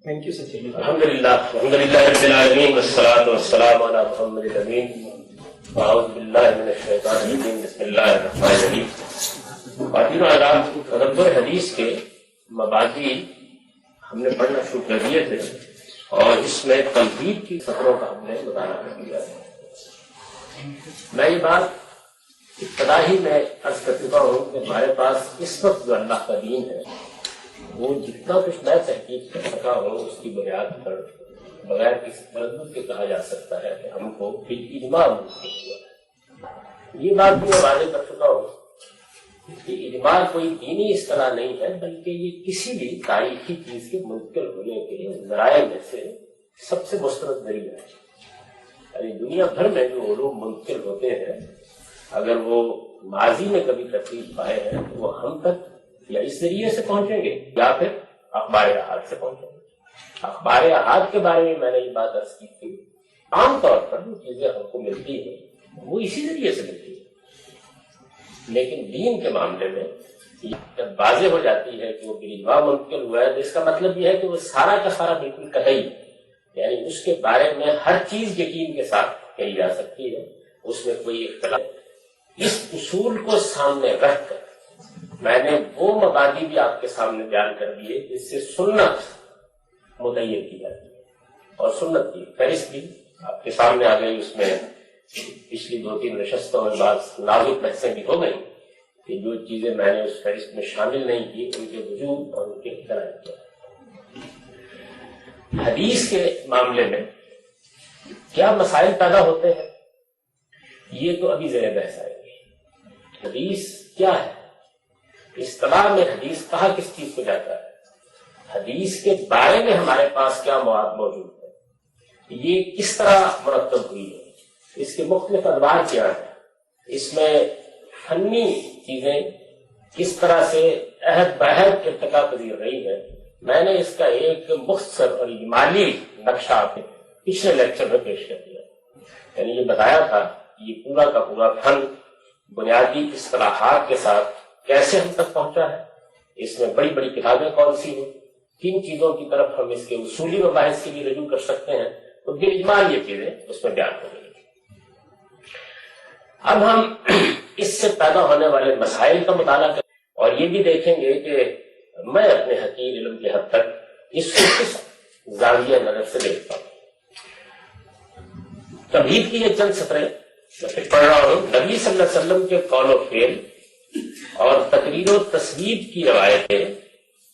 Thank you Sachin. الحمدللہ رب العالمین والصلاۃ والسلام علی محمد الامین. اعوذ باللہ من الشیطان الرجیم. بسم اللہ الرحمن الرحیم. خواتین و حضرات، تدبر حدیث کے مبادی ہم نے پڑھنا شروع کر دیے تھے اور اس میں تنقید کی سطروں کا ہم نے مطالعہ کر دیا ہے. میں یہ بات ابتدا ہی میں عرض کر چکا ہوں کہ ہمارے پاس اس وقت جو اللہ کا دین ہے وہ جتنا کچھ میں تحقیق کر سکا ہوں اس کی بنیاد پر بغیر کسی تردد کے کہا جا سکتا ہے کہ ہم کو اجماع منتخب ہوا ہے. یہ بات بھی میں واضح کر چکا ہوں کہ اجماع کوئی دینی اصطلاح نہیں ہے، بلکہ یہ کسی بھی تاریخی چیز کے منتقل ہونے کے ذرائع میں سے سب سے مستند ذریعہ ہے. یعنی دنیا بھر میں جو علوم منتقل ہوتے ہیں اگر وہ ماضی میں کبھی تکلیف پائے ہیں تو وہ ہم تک یا اس ذریعے سے پہنچیں گے یا پھر اخبار احاد سے پہنچیں گے. اخبار احاد کے بارے میں نے یہ بات عرض کی تھی. عام طور پر جو چیزیں ہم کو ملتی ہیں وہ اسی ذریعے سے ملتی ہیں، لیکن دین کے معاملے میں جب واضح ہو جاتی ہے کہ وہ بالاجماع منتقل ہوا ہے تو اس کا مطلب یہ ہے کہ وہ سارا کا سارا بالکل قطعی ہے. یعنی اس کے بارے میں ہر چیز یقین کے ساتھ کہی جا سکتی ہے، اس میں کوئی اختلاف. اس اصول کو سامنے رکھ کر میں نے وہ مبادی بھی آپ کے سامنے بیان کر دیے جس سے سنت متعین کی جاتی ہے، اور سنت کی فہرست بھی آپ کے سامنے آ گئی. اس میں پچھلی 2-3 نشستوں میں بعض نازک بحثیں بھی ہو گئی کہ جو چیزیں میں نے اس فہرست میں شامل نہیں کی ان کے وجود اور ان کے اختلاف کیا. حدیث کے معاملے میں کیا مسائل پیدا ہوتے ہیں یہ تو ابھی زیر بحث آئے گی. حدیث کیا ہے، اصطلاح میں حدیث کہا کس چیز کو جاتا ہے، حدیث کے بارے میں ہمارے پاس کیا مواد موجود ہے، یہ کس طرح مرتب ہوئی ہے، اس کے مختلف ادوار کیا ہیں، اس میں فنی چیزیں کس طرح سے عہد بہد ارتقا پذیر رہی ہے. میں نے اس کا ایک مختصر اور اجمالی نقشہ پچھلے لیکچر میں پیش کر دیا. یعنی یہ بتایا تھا یہ پورا کا پورا فن بنیادی اصطلاحات کے ساتھ کیسے ہم تک پہنچا ہے، اس میں بڑی بڑی کتابیں کون سی ہیں، کن چیزوں کی طرف ہم اس کے اصولی مباحث کی بھی رجوع کر سکتے ہیں، تو بالاجمال یہ چیزیں اس میں بیان ہو گئی. اب ہم اس سے پیدا ہونے والے مسائل کا مطالعہ کریں اور یہ بھی دیکھیں گے کہ میں اپنے حقیر علم کی حد تک اس کو کس زاویہ نظر سے دیکھتا ہوں. تمہید کی یہ چند سطریں پڑھ رہا ہوں. نبی صلی اللہ علیہ وسلم کے قول و فعل اور تقریر و تصویب کی روایتیں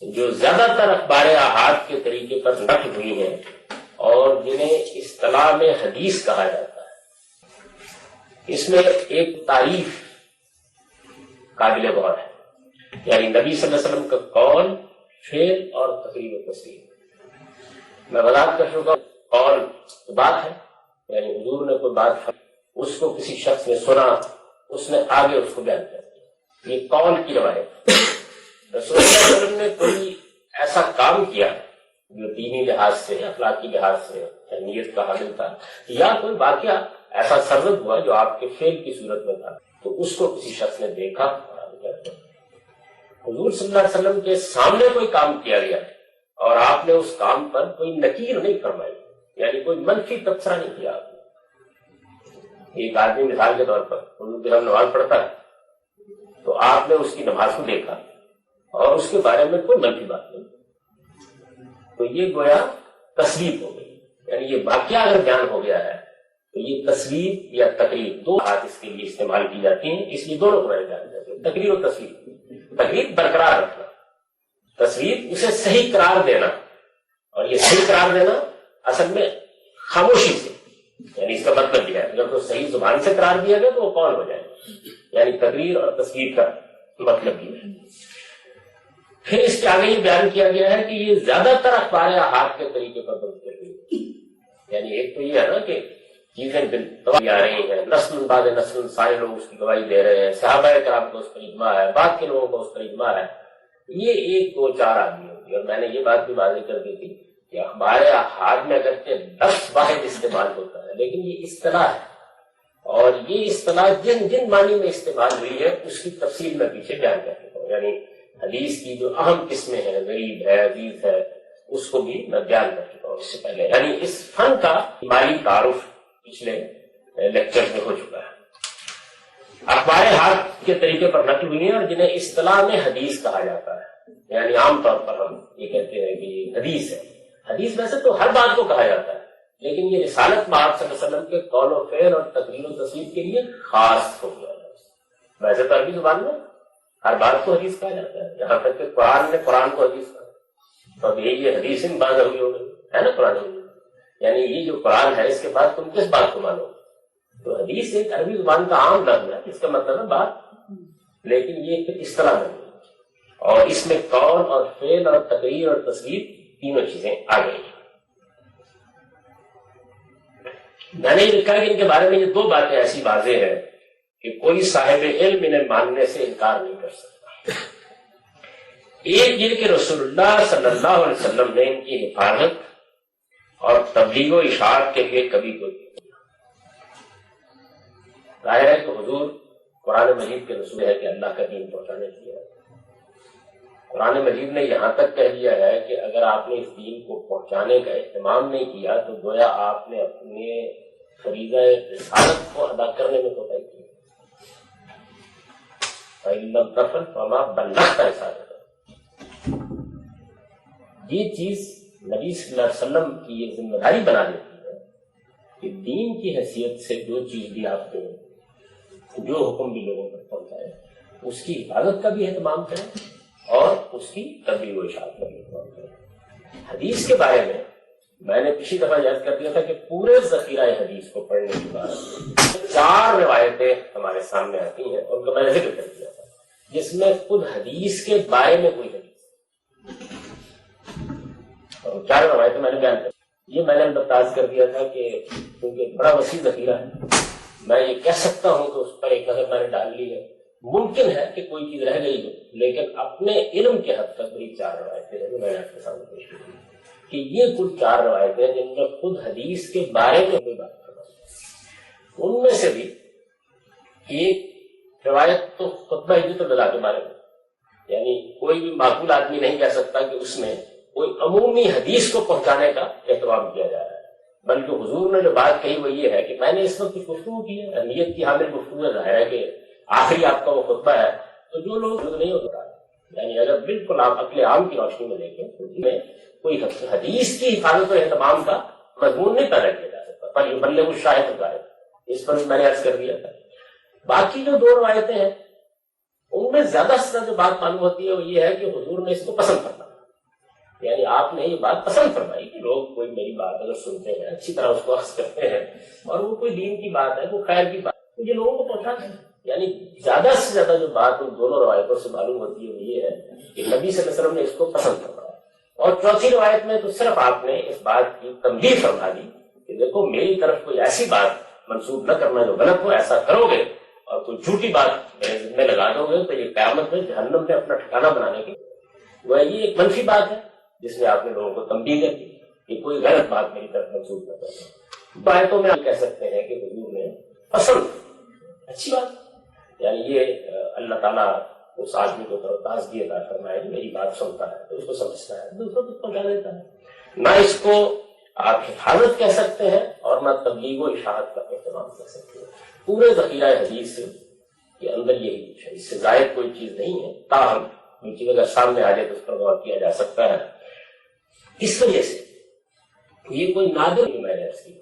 جو زیادہ تر اخبار احاد کے طریقے پر نقل ہوئی ہیں اور جنہیں اصطلاح میں حدیث کہا جاتا ہے، اس میں ایک تعریف قابل غور ہے. یعنی نبی صلی اللہ علیہ وسلم کا قول، فعل اور تقریر و تصویر. میں وضاحت کر چکا ہوں. قول بات ہے، یعنی حضور نے کوئی بات اس کو کسی شخص نے سنا، اس نے آگے اس کو بیان کر دیا، یہ قول کی روایت. رسول اللہ صلی اللہ علیہ وسلم نے کوئی ایسا کام کیا جو دینی لحاظ سے، اخلاقی لحاظ سے اہمیت کا حامل تھا، یا کوئی واقعہ ایسا سرزد ہوا جو آپ کے فعل کی صورت میں تھا، تو اس کو کسی شخص نے دیکھا اور آگے بیان کر دیا. حضور صلی اللہ علیہ وسلم کے سامنے کوئی کام کیا گیا اور آپ نے اس کام پر کوئی نکیر نہیں فرمائی، یعنی کوئی منفی تبصرہ نہیں کیا آپ نے. ایک آدمی مثال کے طور پر حضور کی نماز پڑھتا ہے تو آپ نے اس کی نماز کو دیکھا اور اس کے بارے میں کوئی منفی بات نہیں، تو یہ گویا تصویر ہو گئی. یعنی یہ واقعہ اگر بیان ہو گیا ہے تو یہ تصویر یا تقریر، دو بات اس کے لیے استعمال کی جاتی ہیں، اس لیے دونوں کو جانے جاتے ہیں، تقریر و تصویر. تقریر برقرار رکھنا، تصویر اسے صحیح قرار دینا، اور یہ صحیح قرار دینا اصل میں خاموشی سے. یعنی اس کا مطلب یہ ہے اگر تو صحیح زبان سے قرار دیا گیا تو وہ قول ہو جائے. یعنی تقریر اور تصویر کا مطلب یہ ہے. پھر اس کے آگے یہ بیان کیا گیا ہے کہ یہ زیادہ تر اخبار احاد کے طریقے پر درج کرتی ہے. یعنی ایک تو یہ ہے نا کہ چیزیں آ رہی ہیں، نسل بعد نسل سارے لوگ اس کی گواہی دے رہے ہیں، صحابہ کرام کو اس پر اجماع ہے، بعد کے لوگوں کو اس پر اجماع ہے. یہ 1-2-4 آدمی ہوگی. اور میں نے یہ بات بھی واضح کر دی تھی کہ اخبار احاد میں اگرچہ لفظ واحد استعمال ہوتا ہے لیکن یہ اصطلاح ہے، اور یہ اصطلاح جن جن معنی میں استعمال ہوئی ہے اس کی تفصیل میں پیچھے بیان کر چکا ہوں. یعنی حدیث کی جو اہم قسمیں ہیں، غریب ہے، عزیز ہے، اس کو بھی میں بیان کر چکا ہوں اس سے پہلے. یعنی اس فن کا مالی تعارف پچھلے لیکچر میں ہو چکا ہے. اخبار ہاتھ کے طریقے پر نقل ہوئی ہیں اور جنہیں اصطلاح میں حدیث کہا جاتا ہے. یعنی عام طور پر ہم یہ کہتے ہیں کہ یہ حدیث ہے. حدیث ویسے تو ہر بات کو کہا جاتا ہے، لیکن یہ رسالت مآب صلی اللہ علیہ وسلم کے قول و فعل اور تقریر و تصویر کے لیے خاص ہو گیا ہے. ویسے تو عربی زبان میں ہر بات کو حدیث کہا جاتا ہے، یہاں تک کہ قرآن نے قرآن کو حدیث کہا. تو اب یہ حدیث ان بات ہوئی ہو گئی ہے نا قرآن میں. یعنی یہ جو قرآن ہے اس کے بعد تم کس بات کو مانو؟ تو حدیث ایک عربی زبان کا عام لفظ ہے، اس کا مطلب ہے بات، لیکن یہ ایک اصطلاح نہیں. اور اس میں قول اور فعل اور تقریر اور تصویر تینوں چیزیں آ گئی. میں نے یہ لکھا کہ ان کے بارے میں یہ دو باتیں ایسی واضح ہیں کہ کوئی صاحب علم انہیں ماننے سے انکار نہیں کر سکتا. ایک یہ کہ رسول اللہ صلی اللہ علیہ وسلم نے ان کی حفاظت اور تبلیغ و اشاعت کے لیے کبھی کوئی ظاہر ہے کہ حضور قرآن مجید کے رسول ہے کہ اللہ کا دین پہنچانے کے لیے. قرآن مجید نے یہاں تک کہہ دیا ہے کہ اگر آپ نے اس دین کو پہنچانے کا اہتمام نہیں کیا تو گویا آپ نے اپنے فریضہ رسالت کو ادا کرنے میں کوتاہی کی. فَإِن تَفْعَلْ فَمَا بَلَّغْتَ رِسَالَتَهُ. یہ چیز نبی صلی اللہ علیہ وسلم کی یہ ذمہ داری بنا دیتی ہے کہ دین کی حیثیت سے جو چیز بھی آپ کو جو حکم بھی لوگوں تک پہنچائے اس کی حفاظت کا بھی اہتمام کریں اور اس کی تبلیغ و اشاعت کا بھی اہتمام کریں. حدیث کے بارے میں نے پچھلی دفعہ یاد کر دیا تھا کہ پورے ذخیرہ حدیث کو پڑھنے کے بعد 4 روایتیں ہمارے سامنے آتی ہیں اور ان کا میں نے ذکر کر دیا تھا جس میں خود حدیث کے بارے میں کوئی حدیث اور 4 روایتیں میں نے بیان کر. یہ میں نے انداز کر دیا تھا کہ کیونکہ بڑا وسیع ذخیرہ ہے میں یہ کہہ سکتا ہوں کہ اس پر ایک نظر میں نے ڈال لی ہے. ممکن ہے کہ کوئی چیز رہ گئی ہو، لیکن اپنے علم کے حد تک بڑی 4 روایتیں ہیں جو میں نے آپ کے سامنے پیش کی کہ یہ کل 4 روایتیں جن میں خود حدیث کے بارے میں کوئی بات کرنا. ان میں سے بھی ایک روایت تو خطبہ ہجرت الوداع کے بارے میں، یعنی کوئی بھی معقول آدمی نہیں کہہ سکتا کہ اس میں کوئی عمومی حدیث کو پہنچانے کا اہتمام کیا جا رہا ہے، بلکہ حضور نے جو بات کہی وہ یہ ہے کہ میں نے اس وقت کچھ گفتگو کی ہے، نیت کی حامل گفتگو ظاہر ہے کہ آخری آپ کا وہ خطبہ ہے تو جو لوگ نہیں ہوتا. یعنی اگر بالکل آپ عقل عام کی روشنی میں دیکھیں تو میں کوئی حدیث کی حفاظت و اہتمام کا مضمون نہیں پیدا کیا جا سکتا. پر بلے وہ شاہد غائب اس پر میں نے عرض کر دیا تھا. باقی جو 2 روایتیں ہیں ان میں زیادہ سے زیادہ جو بات معلوم ہوتی ہے وہ یہ ہے کہ حضور نے اس کو پسند فرمایا. یعنی آپ نے یہ بات پسند فرمائی کہ لوگ کوئی میری بات اگر سنتے ہیں اچھی طرح اس کو اخذ کرتے ہیں اور وہ کوئی دین کی بات ہے وہ خیر کی بات ہے یہ لوگوں کو پہنچاتے ہیں. یعنی زیادہ سے زیادہ جو بات ان دونوں روایتوں سے معلوم ہوتی ہے وہ یہ ہے کہ نبی صلی اللہ علیہ وسلم نے اس کو پسند فرمایا. اور چوتھی روایت میں تو صرف آپ نے اس بات کی تنبیہ فرما دی کہ دیکھو میری طرف کوئی ایسی بات منسوب نہ کرنا جو غلط ہو. ایسا کرو گے اور کوئی جھوٹی بات میرے ذمہ لگا دو گے تو یہ قیامت میں جہنم میں اپنا ٹھکانہ بنانے کی وہ یہ ایک منفی بات ہے جس میں آپ نے لوگوں کو تنبیہ کر دی کہ کوئی غلط بات میری طرف منسوب نہ کرنا. باتوں میں آپ کہہ سکتے ہیں کہ حضور نے پسند اچھی بات یعنی یہ اللہ تعالیٰ اس آدمی کو تازگی عطا فرمائے میری بات سنتا ہے تو اس کو سمجھتا ہے دوسروں کو پہنچا دیتا ہے. نہ اس کو آپ حفاظت کہہ سکتے ہیں اور نہ تبلیغ و اشاعت کا اہتمام کر سکتے ہیں. پورے ذخیرہ حدیث کے اندر یہی کچھ ہے، اس سے زائد کوئی چیز نہیں ہے. تاہم یہ چیز اگر سامنے آ جائے تو اس پر غور کیا جا سکتا ہے. اس وجہ سے یہ کوئی نادر میں نے کی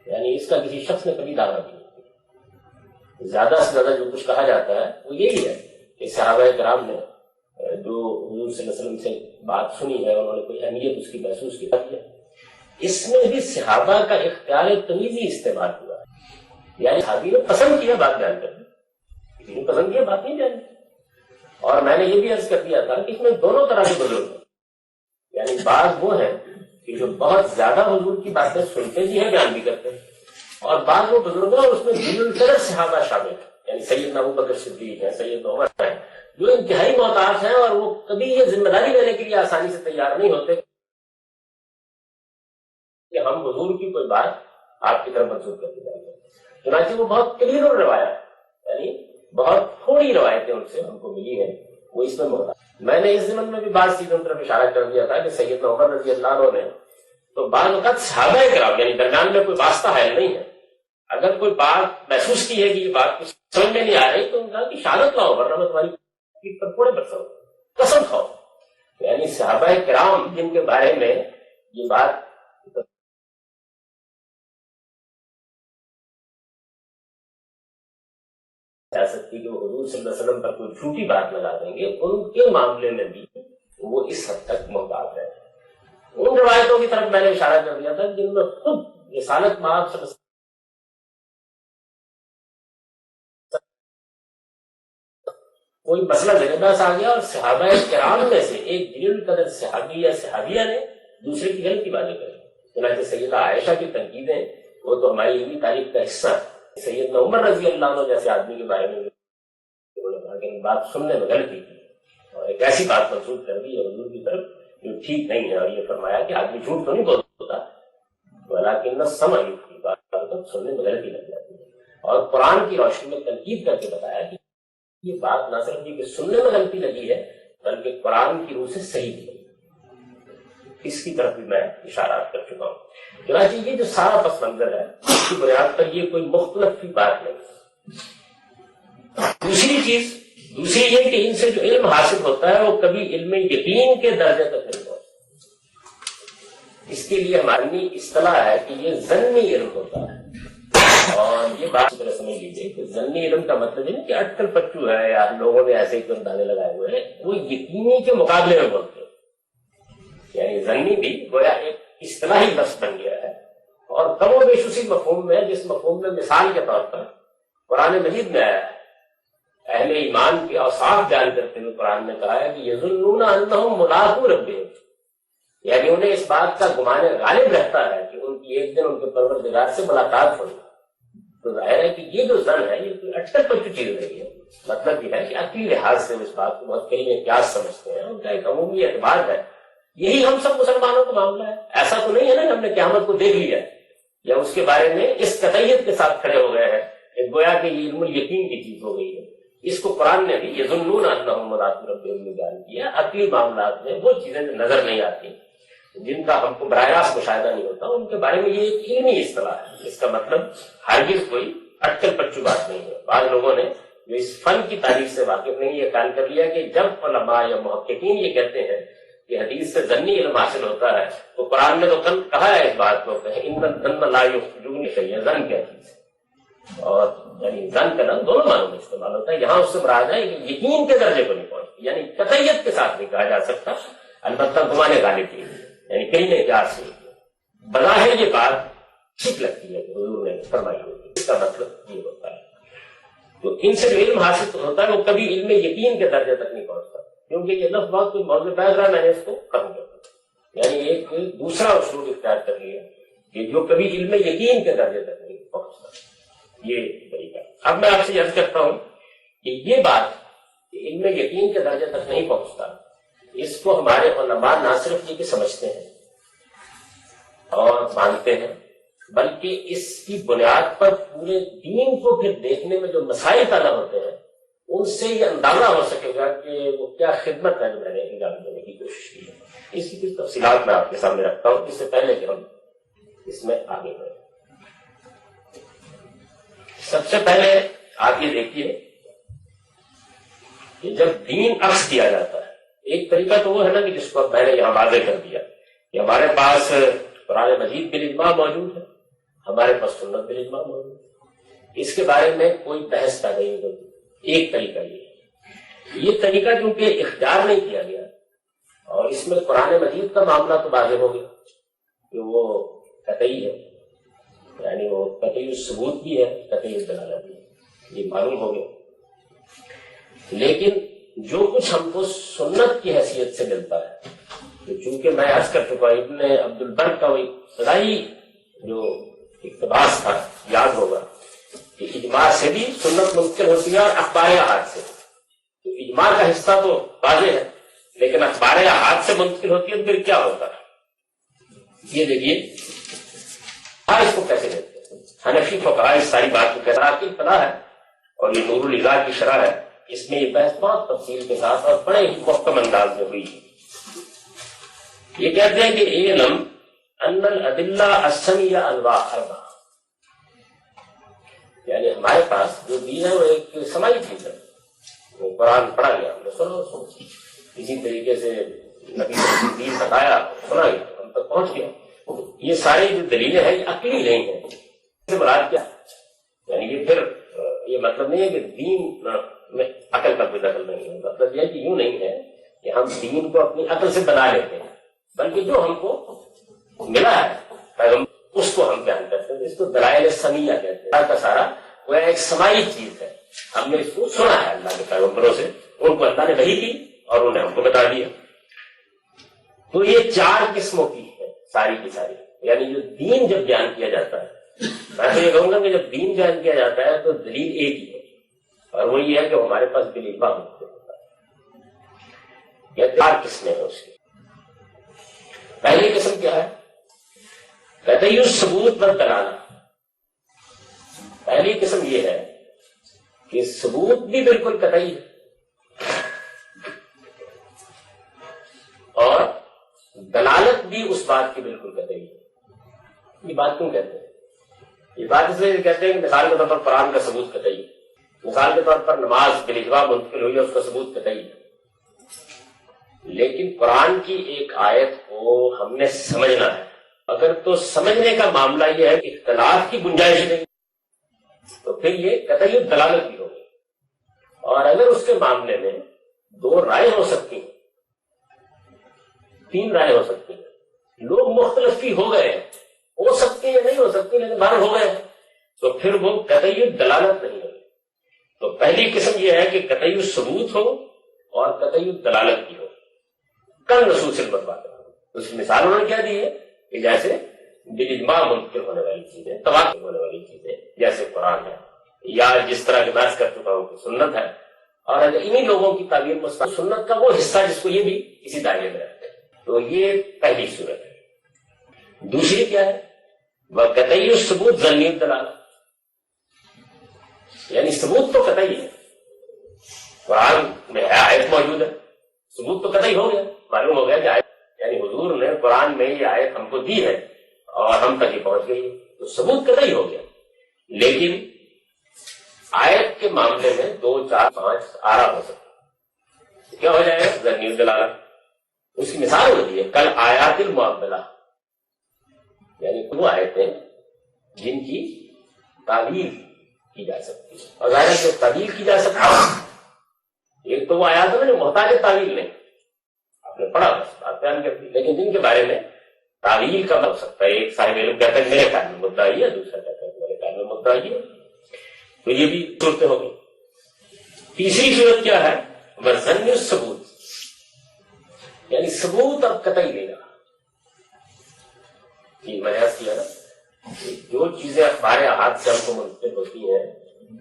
یعنی اس کا کسی شخص نے کبھی دعویٰ نہیں. زیادہ سے زیادہ جو کچھ کہا جاتا ہے وہ یہی ہے کہ صحابہ کرام نے جو حضور صلی اللہ علیہ وسلم سے بات سنی ہے انہوں نے کوئی اہمیت اس کی محسوس کی ہے. اس میں بھی صحابہ کا اختیار تمیزی استعمال ہوا ہے. یعنی صحابی نے پسند کیا بات بیان کرنی، کسی نے پسند کیا بات نہیں جانی. اور میں نے یہ بھی عرض کر دیا تھا کہ اس میں دونوں طرح کے بزرگ ہیں. یعنی بعض وہ ہیں کہ جو بہت زیادہ حضور کی باتیں سنتے بھی ہیں بیان بھی کرتے ہیں، اور بعض وہ بزرگ ہیں اور اس میں دل صحابہ شامل ہیں. یعنی سیدنا ابو بکر صدیق ہیں، سیدنا عمر ہیں جو انتہائی محتاط ہیں اور وہ کبھی یہ ذمہ داری لینے کے لیے آسانی سے تیار نہیں ہوتے کہ ہم حضور کی کوئی بات آپ کی طرف منسوخ کر دی جائے. چنانچہ وہ بہت قلیل روایت یعنی بہت تھوڑی روایتیں ان سے ہم کو ملی ہیں وہ اس میں محتاط میں نے اس ضمن میں بھی بعض چیزوں کی طرف اشارہ کر دیا تھا کہ سیدنا عمر رضی اللہ عنہ نے تو بعض اوقات صحابہ کرام یعنی درمیان میں کوئی واسطہ حائل نہیں ہے، اگر کوئی بات محسوس کی ہے کہ یہ بات کچھ سمجھ میں نہیں آ رہی تو ان کا کہ شہادت لاؤ ورنہ میں تمہاری پیٹھ پر پھوڑے برساؤں، قسم کھاؤ. یعنی صحابہ کرام جن کے بارے میں یہ بات سیاست کی کہ وہ حضور صلی اللہ علیہ وسلم پر کوئی جھوٹی بات لگا دیں گے، ان کے معاملے میں بھی وہ اس حد تک محتاط ہے. ان روایتوں کی طرف میں نے اشارہ کر دیا تھا جن میں خود رسالت مآب صلی اللہ علیہ وسلم کوئی مسئلہ میرے پاس آ گیا اور صحابہ کرام میں سے ایک جلیل قدر صحابی یا صحابیہ نے دوسرے کی غلطی باتیں کری. چنانچہ سیدہ عائشہ کی تنقیدیں وہ تو ہماری علمی تاریخ کا حصہ ہے. سیدنا عمر رضی اللہ عنہ جیسے آدمی کے بارے میں بات سننے میں غلطی کی اور ایک ایسی بات منسوخ کر دی حضور کی طرف جو ٹھیک نہیں ہے، اور یہ فرمایا کہ آدمی جھوٹ تو نہیں بولتا لیکن نہ سمجھ کی بات سننے میں غلطی لگ جاتی ہے. اور قرآن کی روشنی میں تنقید کر کے بتایا کہ یہ بات نہ صرف یہ کہ سننے میں غلطی لگی ہے بلکہ قرآن کی روح سے صحیح بھی لگی. اس کی طرف بھی میں اشارات کر چکا ہوں. چنانچہ یہ جو سارا پس منظر ہے اس کی بنیاد پر یہ کوئی مختلف کی بات نہیں. دوسری یہ کہ ان سے جو علم حاصل ہوتا ہے وہ کبھی علم یقین کے درجے تک نہیں ہوتا. اس کے لیے ہماری اصطلاح ہے کہ یہ ظنی علم ہوتا ہے. اور یہ بات ذرا سمجھ لیجیے کہ ظنی علم کا مطلب ہے کہ اٹکل پچو ہے یا لوگوں نے ایسے ہی اندازے لگائے ہوئے ہیں، وہ یقینی کے مقابلے میں بولتے ہیں. یعنی ظنی بھی گویا ایک اصطلاحی لفظ بن گیا ہے اور کم و بیش اسی مفہوم میں جس مفہوم میں مثال کے طور پر قرآن مجید میں آیا ہے. اہل ایمان کے اوصاف بیان کرتے ہوئے قرآن نے کہا ہے کہ یظنون انہم ملاقو ربہم، یعنی انہیں اس بات کا گمان غالب رہتا ہے کہ ان کی ایک دن ان کے پروردگار سے ملاقات ہوگی. تو ظاہر ہے کہ یہ جو ظن ہے یہ کوئی اٹکل پچو چیز نہیں ہے. مطلب یہ ہے کہ عقلی لحاظ سے اس بات کو بہت کئی قیاس سمجھتے ہیں، ان کا ایک عمومی اعتبار ہے. یہی ہم سب مسلمانوں کا معاملہ ہے. ایسا تو نہیں ہے نا کہ ہم نے قیامت کو دیکھ لیا یا اس کے بارے میں اس قطعیت کے ساتھ کھڑے ہو گئے ہیں کہ گویا کہ یہ علم الیقین کی چیز ہو گئی ہے. اس کو قرآن نے بھی یظنون انہم ملاقو ربہم میں بیان کیا. عقلی معاملات میں وہ چیزیں جو نظر نہیں آتی، جن کا ہم کو براہ راست مشاہدہ نہیں ہوتا، ان کے بارے میں یہ ایک علمی اصطلاح ہے. اس کا مطلب ہرگز کوئی اٹکل پچو بات نہیں ہے. بعض لوگوں نے جو اس فن کی تاریخ سے واقف نہیں یہ خیال کر لیا کہ جب علماء یا محققین یہ کہتے ہیں کہ حدیث سے ظنی علم حاصل ہوتا ہے تو قرآن نے تو کہا ہے اس بات کو کہ ان الظن لا یخرجون شیئا، ظن کیا چیز ہے. اور یعنی ظن کا لفظ دونوں معنوں میں استعمال ہوتا ہے. یہاں اس سے مراد ہے کہ یقین کے درجے کو نہیں پہنچتی، یعنی قطعیت کے ساتھ نہیں کہا جا سکتا، البتہ گمانے غالب کی یعنی کئی نے کیا سے بظاہر یہ بات ٹھیک لگتی ہے کہ حضور نے فرمائی ہوتی. اس کا مطلب یہ ہوتا ہے. تو ان سے جو علم حاصل ہوتا ہے وہ کبھی علم یقین کے درجے تک نہیں پہنچتا، کیونکہ یہ لفظ بہت کوئی موضوع بیان رہا، میں نے اس کو ختم کر دیا. یعنی ایک دوسرا اسلوب اختیار کر لیا کہ جو کبھی علم یقین کے درجے تک نہیں پہنچتا. یہ طریقہ. اب میں آپ سے عرض کرتا ہوں کہ یہ بات علم یقین کے درجے تک نہیں پہنچتا، اس کو ہمارے علماء نہ صرف یہ کہ سمجھتے ہیں اور مانتے ہیں، بلکہ اس کی بنیاد پر پورے دین کو پھر دیکھنے میں جو مسائل پیدا ہوتے ہیں ان سے یہ اندازہ ہو سکے گا کہ وہ کیا خدمت ہے جو میں نے انجام دینے کی کوشش کی ہے. اس کی کچھ تفصیلات میں آپ کے سامنے رکھتا ہوں اس سے پہلے کہ ہم اس میں آگے بڑھیں. سب سے پہلے آپ یہ دیکھیے کہ جب دین عرض کیا جاتا ہے، ایک طریقہ تو وہ ہے نا کہ جس کو میں نے یہاں واضح کر دیا کہ ہمارے پاس قرآن مجید بالاجماع موجود ہے، ہمارے پاس سنت بالاجماع موجود ہے. اس کے بارے میں کوئی بحث پیدا نہیں ہوتی. ایک طریقہ یہ طریقہ کیونکہ اختیار نہیں کیا گیا اور اس میں قرآن مجید کا معاملہ تو واضح ہو گیا کہ وہ قطعی ہے، یعنی وہ قطعی ثبوت بھی ہے، قطعی دلالت بھی ہے، یہ معلوم ہو گیا. لیکن جو کچھ ہم کو سنت کی حیثیت سے ملتا ہے، تو چونکہ میں عرض کر چکا ابن عبد البر کا وہ ابتدائی جو اقتباس تھا یاد ہوگا کہ اجماع سے بھی سنت منتقل ہوتی ہے اور اخبار احاد سے. تو اجماع کا حصہ تو واضح ہے لیکن اخبار احاد سے منتقل ہوتی ہے تو پھر کیا ہوتا ہے؟ یہ دیکھیے اس کو کیسے لیتے ہیں. حنفی فقہاء اس ساری بات کو کہتا ہے کہ پتہ ہے اور یہ نور الہدایہ کی شرح ہے اس میں یہ بحث بہت تفصیل کے ساتھ اور بڑے ہی محکم انداز میں ہوئی. یہ کہتے ہیں کہ علم ان الادلہ السمیہ انواع اربع، یعنی ہمارے پاس جو دین ہے وہ ایک سمائی چیز ہے. وہ قرآن پڑھا گیا، ہم نے سنو، اسی طریقے سے نبی نے دین بتایا، سنا گیا، ہم تک پہنچ گیا. یہ ساری جو دلیلیں ہیں یہ عقلی نہیں ہیں. اس سے مراد کیا؟ یعنی یہ پھر یہ مطلب نہیں ہے کہ دین میں عقل کا کوئی دخل نہیں ہے. مطلب یہ کہ یوں نہیں ہے کہ ہم دین کو اپنی عقل سے بنا لیتے ہیں، بلکہ جو ہم کو ملا ہے پیغمبر اس کو ہم بیان کرتے ہیں. اس کو دلائل سمیہ کہتے ہیں. کا سارا وہ ایک سمائی چیز ہے. ہم نے اس کو سنا ہے اللہ کے پیغمبروں سے، ان کو اللہ نے وحی کی اور انہوں نے ہم کو بتا دیا. تو یہ 4 قسموں کی ہے ساری کی ساری. یعنی جو دین جب بیان کیا جاتا ہے، میں تو یہ کہوں گا کہ جب دین بیان کیا جاتا ہے تو دلیل ایک ہی ہے، اور وہ یہ ہے کہ ہمارے پاس بالاجماع ہوتا ہے. یہ 4 قسمیں ہیں اس کی. پہلی قسم کیا ہے؟ قطعی الثبوت والدلالہ. پہلی قسم یہ ہے کہ ثبوت بھی بالکل قطعی ہے اور دلالت بھی اس بات کی بالکل قطعی ہے. یہ بات کیوں کہتے ہیں؟ یہ بات اس لیے کہتے ہیں کہ مثال کے طور پر قرآن کا ثبوت قطعی ہے. مثال کے طور پر نماز بالاجماع منتقل ہوئی ہے، اس کا ثبوت قطعی ہے. لیکن قرآن کی ایک آیت کو ہم نے سمجھنا ہے. اگر تو سمجھنے کا معاملہ یہ ہے کہ اختلاف کی گنجائش نہیں، تو پھر یہ قطعی دلالت بھی ہوگی. اور اگر اس کے معاملے میں 2 رائے ہو سکتی ہیں، 3 رائے ہو سکتی ہیں، لوگ مختلف بھی ہو گئے ہیں، ہو سکتے یا نہیں ہو سکتے لیکن بہر ہو گئے ہیں، تو پھر وہ قطعی دلالت نہیں ہوگی. تو پہلی قسم یہ ہے کہ قطعی ثبوت ہو اور قطعی دلالت بھی ہو. کل نصوص المتواتر. اس کی مثال انہوں نے کیا دی ہے کہ جیسے بالاجماع منتقل ہونے والی چیزیں، تواتر ہونے والی چیزیں جیسے قرآن ہے، یا جس طرح کے بحث کر چکا ہوں کہ سنت ہے. اور اگر انہی لوگوں کی تعبیر مستقل سنت کا وہ حصہ جس کو یہ بھی اسی دائرے میں رکھتے ہیں، تو یہ پہلی صورت ہے. دوسری کیا ہے؟ وہ قطعی الثبوت ظنی الدلالہ. یعنی ثبوت تو قطعی ہے، قرآن میں آیت موجود ہے، ثبوت تو قطعی ہو گیا، معلوم ہو گیا کہ آیت یعنی حضور نے قرآن میں یہ آیت ہم کو دی ہے اور ہم تک یہ پہنچ گئی، تو ثبوت قطعی ہو گیا. لیکن آیت کے معاملے میں 2 4 5 آرا ہو سکتا. کیا ہو جائے گا؟ ظنی الدلالہ. اس کی مثال ہوتی ہے کل آیات المعبلہ، یعنی وہ آیتیں جن کی تعبیر کی جا سکتی ہے. اور ظاہر ہے کہ تعبیر کی جا سکتی ہے. ایک تو وہ آیات ہے جو محتاج تعبیر نہیں، آپ نے پڑھا بس بات بیان کر دی، لیکن جن کے بارے میں تعبیر کا ہو سکتا ہے. ایک صاحب علم کہتا ہے میرے خیال میں مدعا ہے، دوسرا کہتا ہے میرے خیال میں مدعا ہے. تو یہ بھی صورتیں ہو گئی. تیسری صورت کیا ہے؟ ظنی الثبوت، یعنی ثبوت اب قطعی نہیں رہا. میں عرض کیا نا، جو چیزیں اخبار احاد سے ہم کو منتقل ہوتی ہیں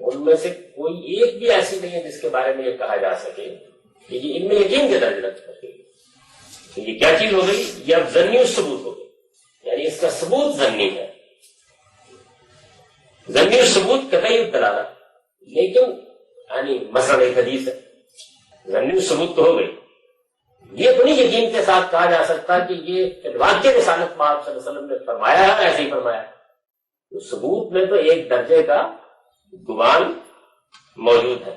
ان میں سے کوئی ایک بھی ایسی نہیں ہے جس کے بارے میں یہ کہا جا سکے کہ یہ ان میں یقین کے درجے تک پہنچ گئی. یہ کیا چیز ہو گئی؟ یہ اب ظنی الثبوت ہو گئی، یعنی اس کا ثبوت ظنی ہے. ظنی الثبوت قطعی الدلالہ. لیکن یعنی مثلا ایک حدیث ہے، ظنی الثبوت تو ہو گئی، یہ تو نہیں یقین کے ساتھ کہا جا سکتا کہ یہ واقع رسالت میں آپ صلی اللہ علیہ وسلم نے فرمایا ہے ایسے ہی فرمایا. تو ثبوت میں تو ایک درجے کا گمان موجود ہے،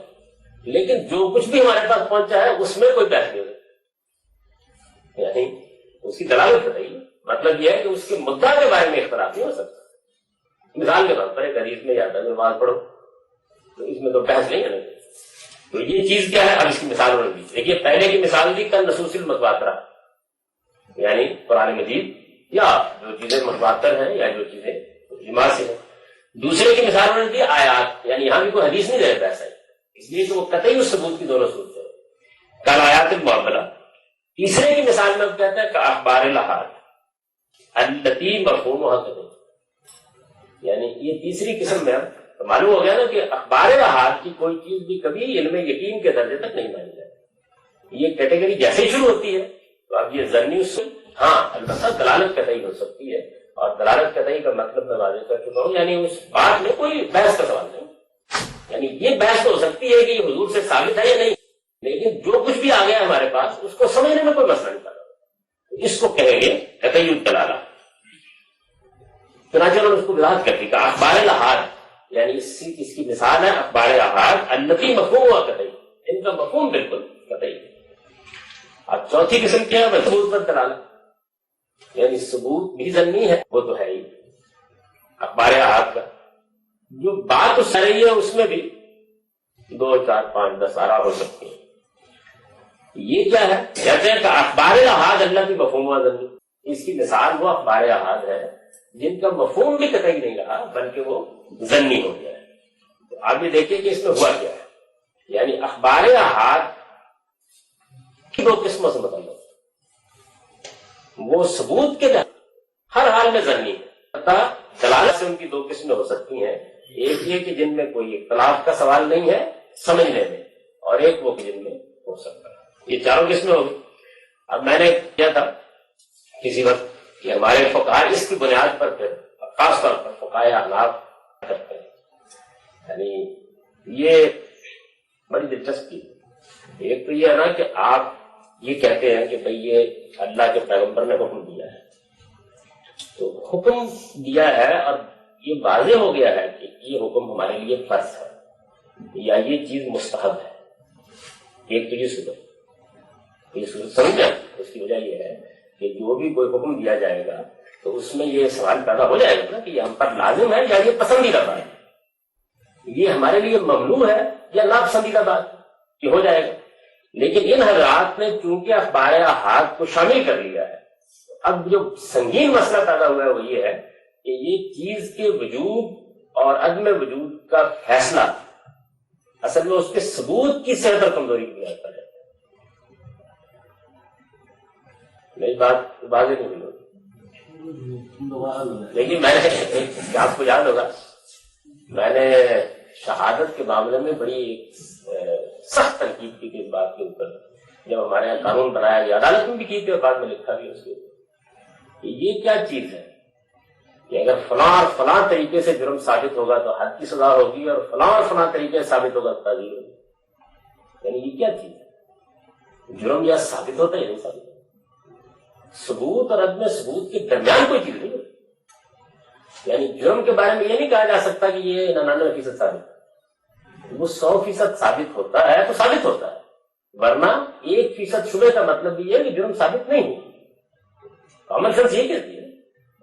لیکن جو کچھ بھی ہمارے پاس پہنچا ہے اس میں کوئی بحث نہیں ہوتی، یعنی اس کی دلالت بتائیے. مطلب یہ ہے کہ اس کے مدعا کے بارے میں اختلاف نہیں ہو سکتا. مثال کے طور پر ایک حدیث میں جاتا ہے نماز پڑھو، تو اس میں تو بحث نہیں ہے. تو یہ چیز کیا ہے؟ اب اس کی مثال انہوں نے دی. دیکھیے پہلے کی مثال دی کل نصوص المتواترہ، یعنی قرآن مجید یا جو چیزیں متواتر ہیں یا جو چیزیں اجماع سے ہیں. دوسرے کی مثال انہوں نے دی آیات، یعنی یہاں بھی کوئی حدیث نہیں رہتا ایسا ہی، اس لیے کہ وہ قطعی ثبوت کی دونوں صورتیں ہیں. کل آیات المعاملہ. تیسرے کی مثال میں کہتا ہے کہ اخبار الاحاد التی مفہومها قطعی، یعنی یہ تیسری قسم میں تو معلوم ہو گیا نا کہ اخبار احاد کی کوئی چیز بھی کبھی علم یقین کے درجے تک نہیں مانی جاتی. یہ کیٹیگری جیسے ہی شروع ہوتی ہے تو اب یہ ظنی ہاں البتہ دلالت قطعی ہو سکتی ہے، اور دلالت قطعی کا مطلب میں واضح کر چکا ہوں، یعنی اس بات میں کوئی بحث کا سوال نہیں. یعنی یہ بحث تو ہو سکتی ہے کہ یہ حضور سے ثابت ہے یا نہیں، لیکن جو کچھ بھی آ گیا ہمارے پاس اس کو سمجھنے میں کوئی مسئلہ نہیں پڑا، اس کو کہیں گے قطعی الدلالہ۔ چنانچہ انہوں نے اس کو وضاحت کر دی کہ اخبار الاحاد یعنی اس کی مثال ہے اخبار احاد التی مفہوم ہوا قطعی، ان کا مفہوم بالکل قطعی۔ اب چوتھی قسم کیا ہے؟ ثبوت پر دلالہ، یعنی ثبوت بھی ضمنی ہے، وہ تو ہے ہی اخبار احاد کا، جو بات اس رہی ہے اس میں بھی 2 4 5 10 آرا ہو سکتی ہے۔ یہ کیا ہے؟ کہتے ہیں کہ اخبار احاد اللہ کی مفہوم ہوا ضمنی، اس کی مثال وہ اخبار احاد ہے جن کا مفہوم بھی قطعی نہیں رہا بلکہ وہ ضمنی ہو گیا ہے۔ تو آپ یہ دیکھیں کہ اس میں ہوا کیا ہے، یعنی اخبار احاد کی 2 قسموں سے متعلق، وہ ثبوت کے ہر حال میں ضمنی ہے، دلالت سے ان کی 2 قسمیں ہو سکتی ہیں، ایک یہ کہ جن میں کوئی اختلاف کا سوال نہیں ہے سمجھنے میں، اور ایک وہ کہ جن میں ہو سکتا ہے۔ یہ 4 قسمیں ہوگی۔ اب میں نے کیا تھا کسی وقت کہ ہمارے فقہاء اس کی بنیاد پر پھر خاص طور پر فقہاء احناف کرتے ہیں، یعنی یہ بڑی دلچسپی ہے۔ ایک تو یہ ہے نا کہ آپ یہ کہتے ہیں کہ بھئی یہ اللہ کے پیغمبر نے حکم دیا ہے، تو حکم دیا ہے اور یہ واضح ہو گیا ہے کہ یہ حکم ہمارے لیے فرض ہے یا یہ چیز مستحب ہے۔ ایک تو یہ صورت سمجھا، اس کی وجہ یہ ہے کہ جو بھی کوئی حکم دیا جائے گا تو اس میں یہ سوال پیدا ہو جائے گا نا کہ یہ ہم پر لازم ہے یا یہ پسندیدہ بات ہے، یہ ہمارے لیے ممنوع ہے یا ناپسندیدہ بات، یہ ہو جائے گا۔ لیکن ان حضرات نے چونکہ اخبار احاد کو شامل کر لیا ہے، اب جو سنگین مسئلہ پیدا ہوا ہے وہ یہ ہے کہ یہ چیز کے وجود اور عدم وجود کا فیصلہ اصل میں اس کے ثبوت کی صحت اور کمزوری کی بنیاد پر ہے۔ میری بات واضح نہیں ہوئی، لیکن میں نے آپ کو یاد ہوگا میں نے شہادت کے معاملے میں بڑی سخت تنقید کی تھی اس بات کے اوپر، جب ہمارے یہاں قانون بنایا گیا، عدالت میں بھی کی تھی اور بعد میں لکھا بھی اس کے اوپر کہ یہ کیا چیز ہے کہ اگر فلاں اور فلاں طریقے سے جرم ثابت ہوگا تو حد کی سزا ہوگی اور فلاں اور فلاں طریقے سے ثابت ہوگا تو تعزیر ہوگی، یعنی یہ کیا چیز ہے؟ جرم یا ثابت ہوتا ہے یا نہیں ثابت ہوتا، ثبوت اور عدم ثبوت کے درمیان کوئی چیز نہیں ہوتی۔ یعنی جرم کے بارے میں یہ نہیں کہا جا سکتا کہ یہ 99% ثابت ہے، وہ 100% ثابت ہوتا ہے تو ثابت ہوتا ہے، ورنہ 1% شبہ کا مطلب یہ ہے کہ جرم ثابت نہیں ہو۔ کامن سینس یہ کہتی ہے۔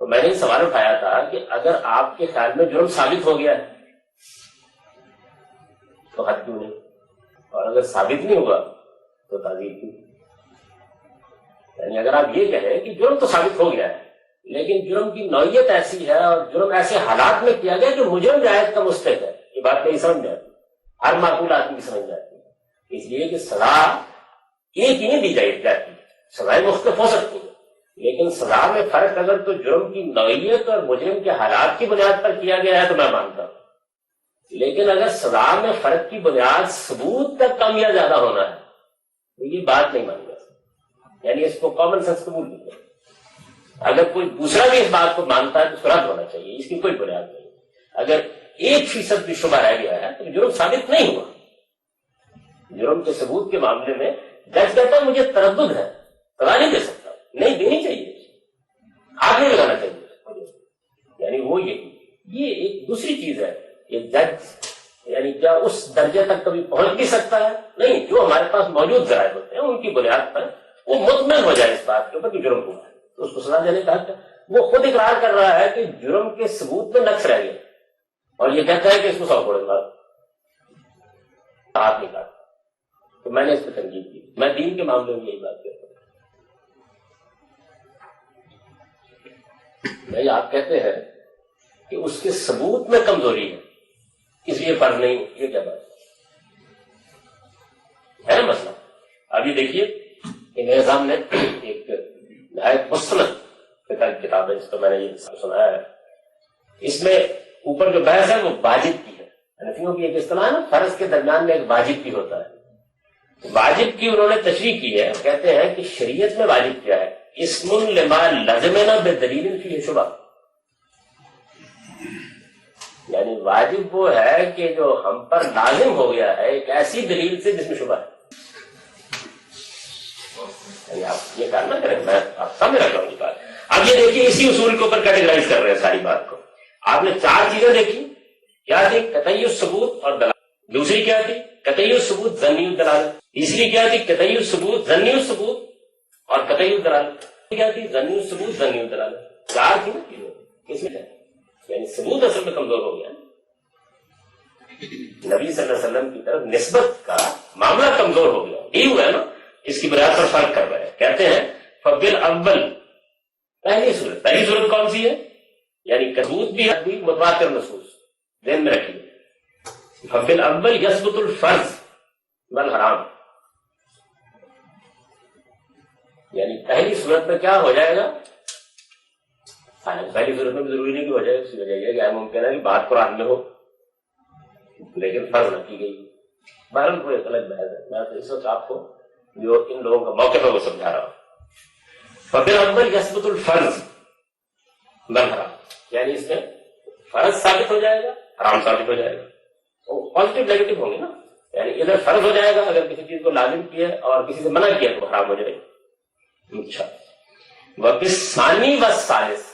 تو میں نے سوال اٹھایا تھا کہ اگر آپ کے خیال میں جرم ثابت ہو گیا ہے تو حد کیوں نہیں، اور اگر ثابت نہیں ہوا تو تعزیر کیوں؟ یعنی اگر آپ یہ کہیں کہ جرم تو ثابت ہو گیا ہے لیکن جرم کی نوعیت ایسی ہے اور جرم ایسے حالات میں کیا گیا جو مجرم رعایت کا مستحق ہے، یہ بات نہیں سمجھ جاتی، ہر معقول آدمی کی سمجھ جاتی ہے، اس لیے کہ سزا ایک ہی نہیں دی جاتی، سزائیں مختلف ہو سکتی ہیں، لیکن سزا میں فرق اگر تو جرم کی نوعیت اور مجرم کے حالات کی بنیاد پر کیا گیا ہے تو میں مانتا ہوں، لیکن اگر سزا میں فرق کی بنیاد ثبوت تک کم یا زیادہ ہونا ہے تو یہ بات نہیں مانی جا سکتی، یعنی اس کو کامن سینس قبول نہیں کرتا۔ اگر کوئی دوسرا بھی اس بات کو مانتا ہے تو اس کو رد ہونا چاہیے، اس کی کوئی بنیاد نہیں۔ اگر 1% بھی شبہ رہ گیا ہے تو جرم ثابت نہیں ہوا۔ جرم کے ثبوت کے معاملے میں جج کہتا ہے مجھے تردد ہے، سزا نہیں دے سکتا، نہیں دینی چاہیے، آگ نہیں لگانا چاہیے، یعنی وہ یہ ایک دوسری چیز ہے کہ جج یعنی کیا اس درجے تک کبھی پہنچ بھی سکتا ہے؟ نہیں، جو ہمارے پاس موجود ذرائع ہوتے ہیں ان کی بنیاد پر وہ مطمئن ہو جائے اس بات کے اوپر کہ جرم ہوا ہے تو اس کو سزا دینے کا حق ہے۔ وہ خود اقرار کر رہا ہے کہ جرم کے ثبوت میں نقص رہ گیا اور یہ کہتا ہے کہ اس کو 100 کوڑے مار ہاتھ نہیں کاٹا، تو میں نے اس پہ تنقید کی۔ میں دین کے معاملے میں یہی بات کہتا ہوں، بھائی آپ کہتے ہیں کہ اس کے ثبوت میں کمزوری ہے اس لیے فرض نہیں، یہ کیا بات ہے نا مسئلہ؟ اب یہ دیکھیے کہ میرے سامنے ایک نہایت مستند کتاب ہے، اس کو میں نے یہ سنایا ہے، اس میں اوپر جو بحث ہے وہ واجب کی ہے۔ حنفیوں کی ایک اصطلاح ہے نا، فرض کے درمیان میں ایک واجب بھی ہوتا ہے، واجب کی انہوں نے تشریح کی ہے، کہتے ہیں کہ شریعت میں واجب کیا ہے؟ اسم لما لزمنا بدلیل فیہ شبہ، یعنی واجب وہ ہے کہ جو ہم پر لازم ہو گیا ہے ایک ایسی دلیل سے جس میں شبہ ہے. یعنی آپ یہ کام نہ کریں, میں آپ سامنے رکھ رہا ہوں یہ بات. اب یہ دیکھیے اسی اصول کے اوپر کیٹیگرائز کر رہے ہیں ساری بات کو. آپ نے 4 چیزیں دیکھی, کیا تھی؟ قطعی الثبوت اور دلالت. دوسری کیا تھی؟ قطعی الثبوت ظنی الدلالت. تیسری کیا تھی؟ قطعی الثبوت ظنی الثبوت اور قطعی الدلالت. کیا تھی؟ ظنی الثبوت ظنی الدلالت. 4 تھی نا چیزیں. کس میں یعنی ثبوت اصل میں کمزور ہو گیا, نبی صلی اللہ علیہ وسلم کی طرف نسبت کا معاملہ کمزور ہو گیا. یہ ہوا ہے نا, اس کی بنیاد پر فرق کر رہے ہیں. کہتے ہیں فبل اول, پہلی صورت کون سی ہے؟ یعنی ثبوت بھی متواتر نصوص ذہن میں رکھیے. فبل اول یثبت الفرض والحرام, یعنی پہلی صورت میں کیا ہو جائے گا؟ پہلی صورت میں بھی ضروری نہیں کہ ہو جائے, اس کی وجہ یہ کہ ممکن ہے کہ بات قرآن میں ہو لیکن فرض نہ کی گئی. بہرحال کوئی ایک الگ بحث ہے, میں تو اس وقت آپ کو جو ان لوگوں کا موقع ہے وہ سمجھا رہا ہوں. فبل اول یثبت الفرض والحرام, یعنی اس میں فرض ثابت ہو جائے گا, حرام ثابت ہو جائے گا. پازیٹو نیگیٹو ہوں گے نا, یعنی ادھر فرض ہو جائے گا اگر کسی چیز کو لازم کیا اور کسی سے منع کیا تو حرام ہو جائے گا. اچھا, وبالثانی والثالث,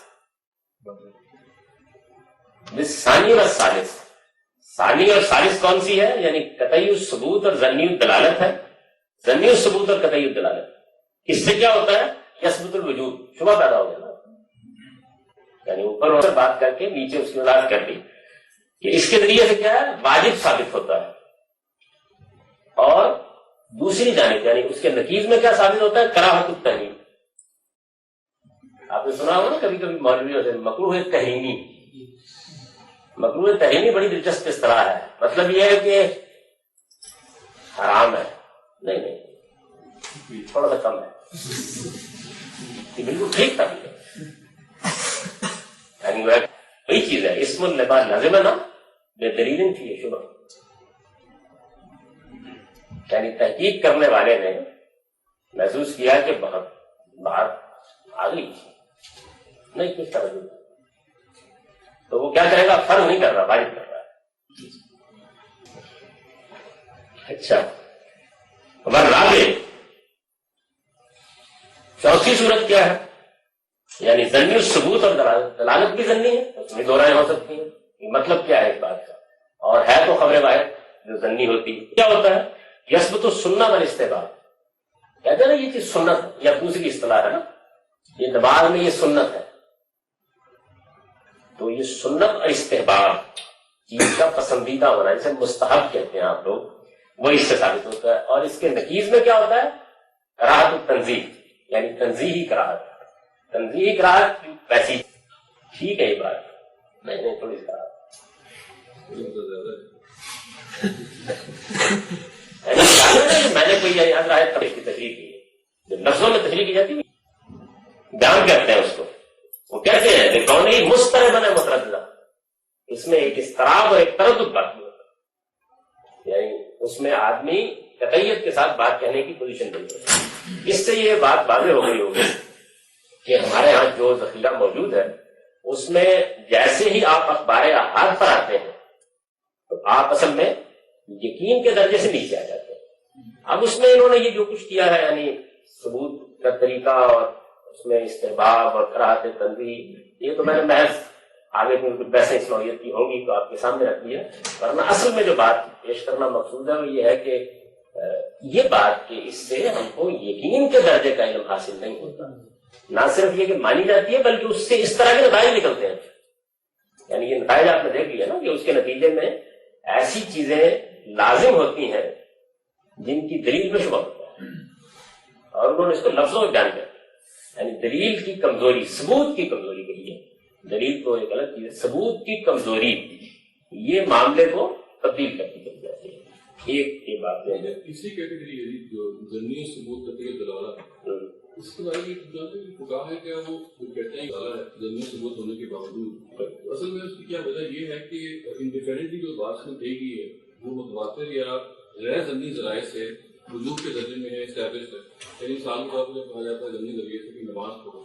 بالثانی والثالث, ثانی اور ثالث کون سی ہے؟ یعنی قطعی الثبوت اور ظنی الدلالت ہے. ظنی الثبوت اور قطعی الدلالت, اس سے کیا ہوتا ہے؟ یثبت الوجود, شبہ پیدا ہو گیا نا. یعنی اوپر بات کر کے نیچے اس کی وضاحت کر دی کہ اس کے ذریعے سے کیا ہے؟ واجب ثابت ہوتا ہے. اور دوسری جانب یعنی اس کے نتیج میں کیا ثابت ہوتا ہے؟ کراہت التحریم. آپ نے سنا ہوگا نا کبھی کبھی مولویوں سے مکروہ تحریمی. مکروہ تحریمی بڑی دلچسپ اصطلاح ہے. مطلب یہ ہے کہ حرام ہے, نہیں تھوڑا سا کم ہے, یہ بالکل ٹھیک تھا. یعنی وہی چیز ہے, اسم لما لازم ہے نا بے دلیل تھی یہ شبہ. یعنی تحقیق کرنے والے نے محسوس کیا کہ بہت بات آ گئی نہیں کچھ توجہ, تو وہ کیا کرے گا؟ فرض نہیں کر رہا, واجب کر رہا ہے. اچھا, رابع چوتھی صورت کیا ہے؟ یعنی ظنی الثبوت اور دلالت بھی ظنی ہے, اس میں 2 رائیں ہو سکتی ہیں. مطلب کیا ہے اس بات کا؟ اور ہے تو خبر واحد جو ظنی ہوتی ہے. کیا ہوتا ہے؟ یثبت السنہ والاستحباب. کہتے ہیں نا یہ چیز سنت یا دوسری اصطلاح ہے نا, یہ نماز میں یہ سنت ہے. تو یہ سنت اور استحباب چیز کا پسندیدہ ہونا, جسے مستحب کہتے ہیں آپ لوگ, وہ اس سے ثابت ہوتا ہے. اور اس کے نتیج میں کیا ہوتا ہے؟ کراہت التنزیہ, یعنی تنزیہی کراہت. تنزیہی کراہت ویسی ٹھیک ہے یہ بات, نہیں تھوڑی سی کراہت میں نے کوئی یاد رہا ہے اس کی تشریح کی ہے, جو لفظوں میں تشریح کی جاتی ہے بیان کرتے ہیں اس کو, وہ کیسے ہے کہ کون ہی مستربن ہے مترددہ. اس میں ایک اضطراب اور ایک تردد باقی ہوتا ہے, یعنی اس میں آدمی قطعیت کے ساتھ بات کہنے کی پوزیشن نہیں ہوتی. اس سے یہ بات واضح ہو گئی ہوگی کہ ہمارے ہاں جو ذخیرہ موجود ہے اس میں جیسے ہی آپ اخبار احاد پر آتے ہیں تو آپ اصل میں یقین کے درجے سے نیچے آ جاتے ہیں. اب اس میں انہوں نے یہ جو کچھ کیا ہے, یعنی ثبوت کا طریقہ اور اس میں استحباب اور کراہت تنزیہ, یہ تو میں نے محض آگے میں کچھ بحثیں صلاحیت کی ہوں گی تو آپ کے سامنے رکھ دیا. ورنہ اصل میں جو بات پیش کرنا مقصود ہے وہ یہ ہے کہ یہ بات کہ اس سے ہم کو یقین کے درجے کا علم حاصل نہیں ہوتا. نہ صرف یہ کہ مانی جاتی ہے بلکہ اس سے اس طرح کے نتائج نکلتے ہیں. یعنی یہ نتائج آپ نے دیکھ لیا نا کہ اس کے نتیجے میں ایسی چیزیں لازم ہوتی ہیں جن کی دلیل میں شبہ ہوتا ہے, اور انہوں نے اس کو لفظوں میں بیان کیا. یعنی دلیل کی کمزوری, ثبوت کی کمزوری کہی ہے. دلیل تو ایک الگ چیز ہے, ثبوت کی کمزوری یہ معاملے کو تبدیل کرتی چلی جاتی ہے. ایک بات ہے اسی کیٹیگری ہے جو ضمنی ثبوت کرتی ہے دلالت, اس کے بارے میں فقہا ہے کہ وہ کہتے ہیں ضمنی ثبوت ہونے کے باوجود اصل میں اس کی کیا وجہ یہ ہے کہ انڈیفینڈنٹلی جو بات میں دی گئی ہے وہ متواتر یا غیر ضمنی ذرائع سے وجوب کے درجے میں اسٹیبلش ہے. یعنی مثال کے طور پر کہا جاتا ہے ضمنی ذریعے سے کہ نماز پڑھو,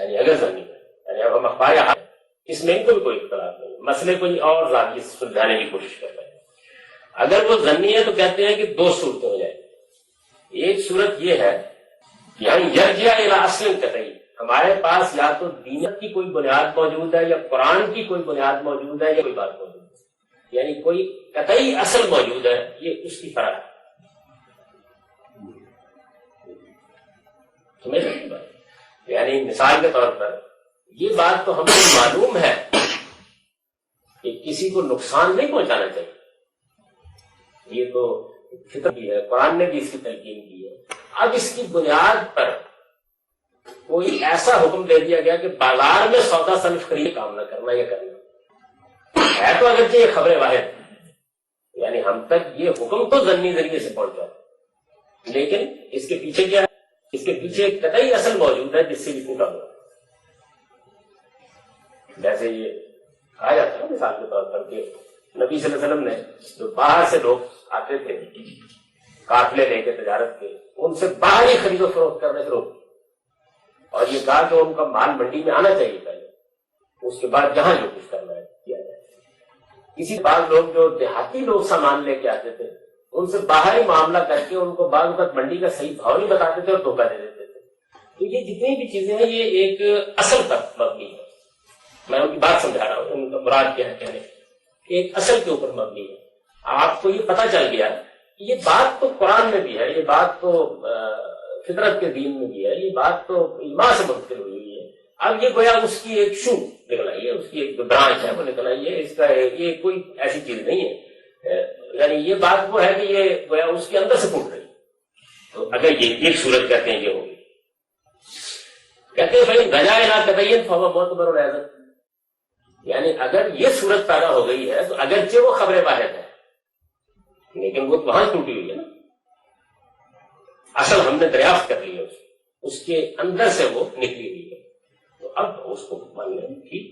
یعنی اگر زنی ہے، یعنی اب ہم اخبار اس میں ان کو بھی کوئی اختلاف نہیں، مسئلے کو اور زیادہ سلجھانے کی کوشش کر رہے ہیں۔ اگر وہ زنی ہے تو کہتے ہیں کہ دو صورتیں ہو جائیں گی۔ ایک صورت یہ ہے کہ ہم یرجع الی اصل قطعی، ہمارے پاس یا تو دینت کی کوئی بنیاد موجود ہے یا قرآن کی کوئی بنیاد موجود ہے یا کوئی بات موجود ہے، یعنی کوئی قطعی اصل موجود ہے، یہ اس کی فرق ہے۔ سمجھ سکتے بات؟ یعنی مثال کے طور پر یہ بات تو ہمیں معلوم ہے کہ کسی کو نقصان نہیں پہنچانا چاہیے، یہ تو فطرت بھی ہے، قرآن نے بھی اس کی تلقین کی ہے۔ اب اس کی بنیاد پر کوئی ایسا حکم دے دیا گیا کہ بازار میں سودا صنف خرید کام نہ کرنا یا کرنا ہے، تو اگرچہ یہ خبر واحد، یعنی ہم تک یہ حکم تو ضمنی ذریعے سے پہنچا، لیکن اس کے پیچھے کیا ہے؟ اس کے پیچھے ایک قطعی اصل موجود ہے جس سے یہ ٹوٹا ہوا۔ جیسے یہ کہا جاتا ہے مثال کے طور پر کہ نبی صلی اللہ علیہ وسلم نے جو باہر سے لوگ آتے تھے قافلے لے کے تجارت کے، ان سے باہر ہی خرید و فروخت کرنے سے روک، اور یہ کہا کہ ان کا مال منڈی میں آنا چاہیے پہلے، اس کے بعد جہاں جو کچھ کرنا ہے کیا جائے۔ کسی بعض لوگ جو دیہاتی لوگ سامان لے کے آتے تھے، ان سے باہر ہی معاملہ کر کے ان کو بعض وقت منڈی کا صحیح بھاؤ نہیں بتاتے تھے اور دھوکہ دے دیتے تھے۔ تو یہ جتنی بھی چیزیں ہیں یہ ایک اصل پر مبنی ہے، میں ان کی بات سمجھا رہا ہوں، ان کا مراد کیا ہے کہنے، ایک اصل کے اوپر مبنی ہے۔ آپ کو یہ پتہ چل گیا یہ بات تو قرآن میں بھی ہے، یہ بات تو فطرت کے دین میں بھی ہے، یہ بات تو ایمان سے منتقل ہوئی ہوئی ہے، اب یہ گویا اس کی ایک شو نکل آئی ہے، اس کی ایک برانچ ہے وہ نکل آئی ہے، اس کا یہ کوئی ایسی چیز نہیں ہے، یعنی یہ بات وہ ہے کہ یہ گویا اس کے اندر سے پھوٹ رہی ہے۔ تو اگر یہ ایک صورت کہتے ہیں یہ ہوگی، کہتے ہیں بھائی رجا الی قطعی فہو معتبر العزت، یعنی اگر یہ صورت پیدا ہو گئی ہے تو اگرچہ وہ خبر واحد ہے لیکن وہ وہاں ٹوٹی ہوئی ہے نا، اصل ہم نے دریافت کر لی ہے، اس کے اندر سے وہ نکلی ہوئی ہے، تو اب اس کو مان لیں ٹھیک،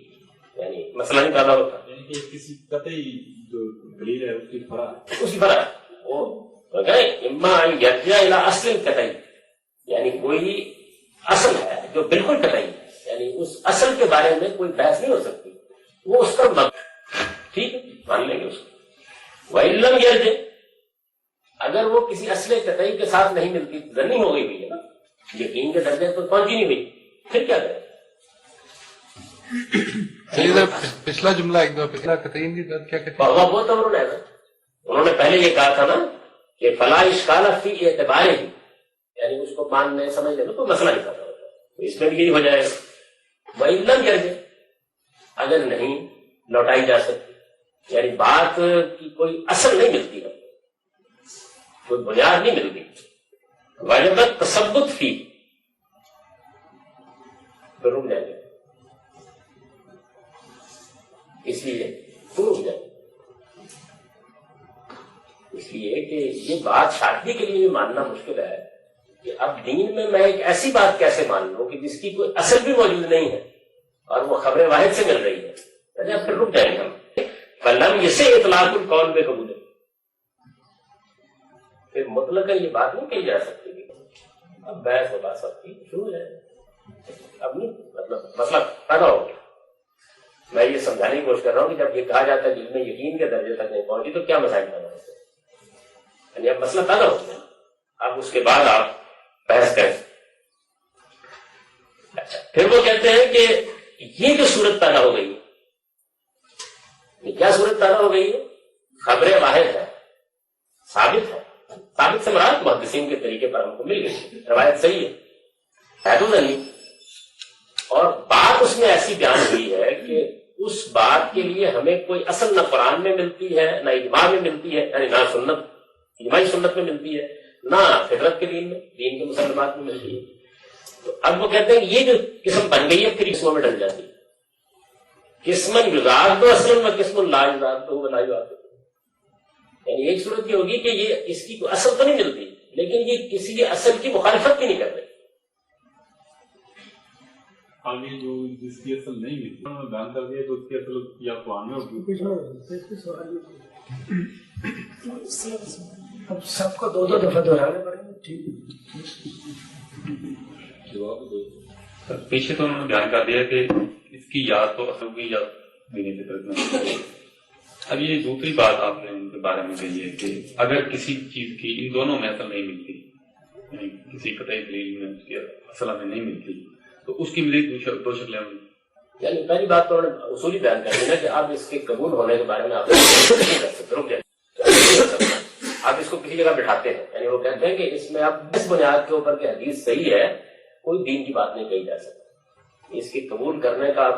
یعنی مسئلہ نہیں پیدا ہوتا، یعنی کہ کسی قطعی جو دلیل ہے اس کی فرع ہے، اس کی فرع وہ گئے اما ان یرجع الی اصل قطعی، یعنی کوئی اصل ہے جو بالکل قطعی ہے، یعنی اس اصل کے بارے میں کوئی بحث نہیں ہو سکتی، وہ اس پر ٹھیک ہے مان لیں گے اس کو۔ وَإِن لَمْ يَرْجِعْ، اگر وہ کسی اصل قطعی کے ساتھ نہیں ملتی، ظنی ہو گئی ہوئی ہے نا، یقین کے درجے تو پہنچی نہیں ہوئی، پھر کیا کریں؟ پچھلا جملہ ایک دو پچھلا قطعین کی کیا کہتے ہیں؟ وہ تو انہوں نے پہلے یہ کہا تھا نا کہ فلا اشکال فی اعتبار ہی، یعنی اس کو ماننے سمجھنے میں کوئی مسئلہ نہیں کرنا ہوتا، تو اس میں بھی یہی ہو جائے گا۔ وَإِن لَمْ يَرْجِعْ، اگر نہیں لوٹائی جا سکتی، یعنی بات کی کوئی اصل نہیں ملتی ہے، کوئی بنیاد نہیں ملتی، وجب التثبت فی، پھر رک جائیں گے، اس لیے رک جائیں گے، اس لیے کہ یہ بات شادی کے لیے بھی ماننا مشکل ہے کہ اب دین میں میں ایک ایسی بات کیسے مان لوں کہ جس کی کوئی اصل بھی موجود نہیں ہے اور وہ خبر واحد سے مل رہی ہے، پھر رک جائیں گے ہم۔ فلم اسے اطلاق القول بے قبول، پھر مطلق یہ بات نہیں کہی جا سکتی کہ اب بحث ہوگا سب کی شروع ہے، اب نہیں مطلب مسئلہ پیدا ہو گیا۔ میں یہ سمجھانے کی کوشش کر رہا ہوں کہ جب یہ کہا جاتا ہے جس میں یقین کے درجے تک نہیں پہنچی تو کیا مسائل پیدا ہوتے ہیں، یعنی اب مسئلہ پیدا ہو گیا، اب اس کے بعد آپ بحث کریں۔ اچھا پھر وہ کہتے ہیں کہ یہ جو صورت پیدا ہو گئی، یہ کیا صورت پیدا ہو گئی ہے؟ خبر واحد ہے، ثابت ہے، ثابت سے مراد محدثین کے طریقے پر ہم کو مل گئی، روایت صحیح ہے تو نہیں، اور بات اس میں ایسی بیان ہوئی ہے کہ اس بات کے لیے ہمیں کوئی اصل نہ قرآن میں ملتی ہے نہ اجماع میں ملتی ہے، یعنی نہ سنت اجماعی سنت میں ملتی ہے نہ فطرت کے دین میں، دین کے مسلمات میں ملتی ہے۔ تو اب وہ کہتے ہیں کہ یہ جو قسم بن گئی ہے پھر قسموں میں ڈل جاتی ہے، قسمن یزاد تو اصل میں قسم لا یزاد تو وہ لا یزاد، یعنی ایک صورت یہ ہوگی کہ یہ اس کی کوئی اصل تو نہیں ملتی لیکن یہ کسی اصل کی مخالفت بھی نہیں کر رہی، آگے جو جس کی اصل نہیں ملتی انہوں نے بیان کر دیا تو اس کی اصل یا قرآن میں ہوگی۔ اب سب کو دو دفعہ دہرانے پڑیں گے، ٹھیک جواب دو پیچھے تو انہوں نے بیان کر دیا کہ اس کی یاد تو اصل کی یاد دینی فطرت میں. اب یہ دوسری بات آپ نے ان کے بارے میں کہی ہے کہ اگر کسی چیز کی ان دونوں میں اصل نہیں ملتی، یعنی کسی قطعی دلیل میں اس کی اصل ہمیں نہیں ملتی، تو اس کی مزید دو شکلیں ہوں. یعنی پہلی بات تو اصولی بیان کر دینا کہ آپ اس کے قبول ہونے کے بارے میں آپ نہیں کر سکتے، رک جائیں. آپ اس کو کسی جگہ بٹھاتے ہیں، یعنی وہ کہتے ہیں کہ اس میں آپ اس بنیاد کے اوپر کہ حدیث صحیح ہے کوئی دین کی بات نہیں کہی جا سکتی. اس کی قبول کرنے کا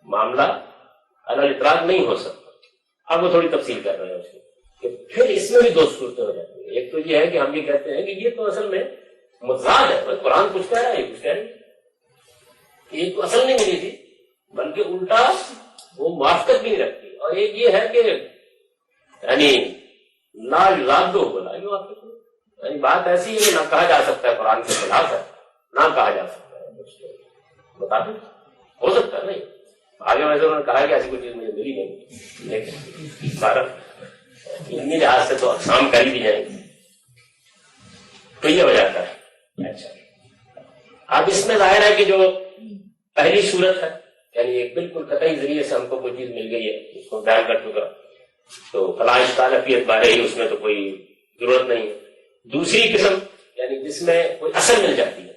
معاملہ علی الاطلاق نہیں ہو سکتا. اب وہ تھوڑی تفصیل کر رہے ہیں اس کی کہ پھر اس میں بھی دو صورتیں ہو جاتی ہیں. ایک تو یہ ہے کہ ہم یہ کہتے ہیں کہ یہ تو اصل میں مضاد ہے، قرآن کچھ کہہ رہا ہے، یہ کچھ کہہ رہی ہے. ایک تو اصل نہیں ملی تھی بلکہ الٹا وہ موافقت بھی نہیں رکھتی، اور ایک یہ ہے کہ یعنی لا یضاد بولا یعنی بات ایسی ہے کہ نہ کہا جا سکتا ہے قرآن کے خلاف ہے، نہ کہا جا سکتا ہے. بتا دیں ہو سکتا ہے نہیں آگے ویسے انہوں نے کہا کہ ایسی کوئی چیز مجھے ملی نہیں، لیکن سارا علمی لحاظ سے تو اقسام کر ہی دی جائیں گی تو یہ ہو جاتا ہے. اچھا اب اس میں ظاہر ہے کہ جو پہلی صورت ہے یعنی ایک بالکل قطعی ذریعے سے ہم کو کوئی چیز مل گئی ہے، اس کو بیان کر چکا تو فلاں تعلقیت بارے ہی اس میں تو کوئی ضرورت نہیں ہے. دوسری قسم یعنی جس میں کوئی اصل مل جاتی ہے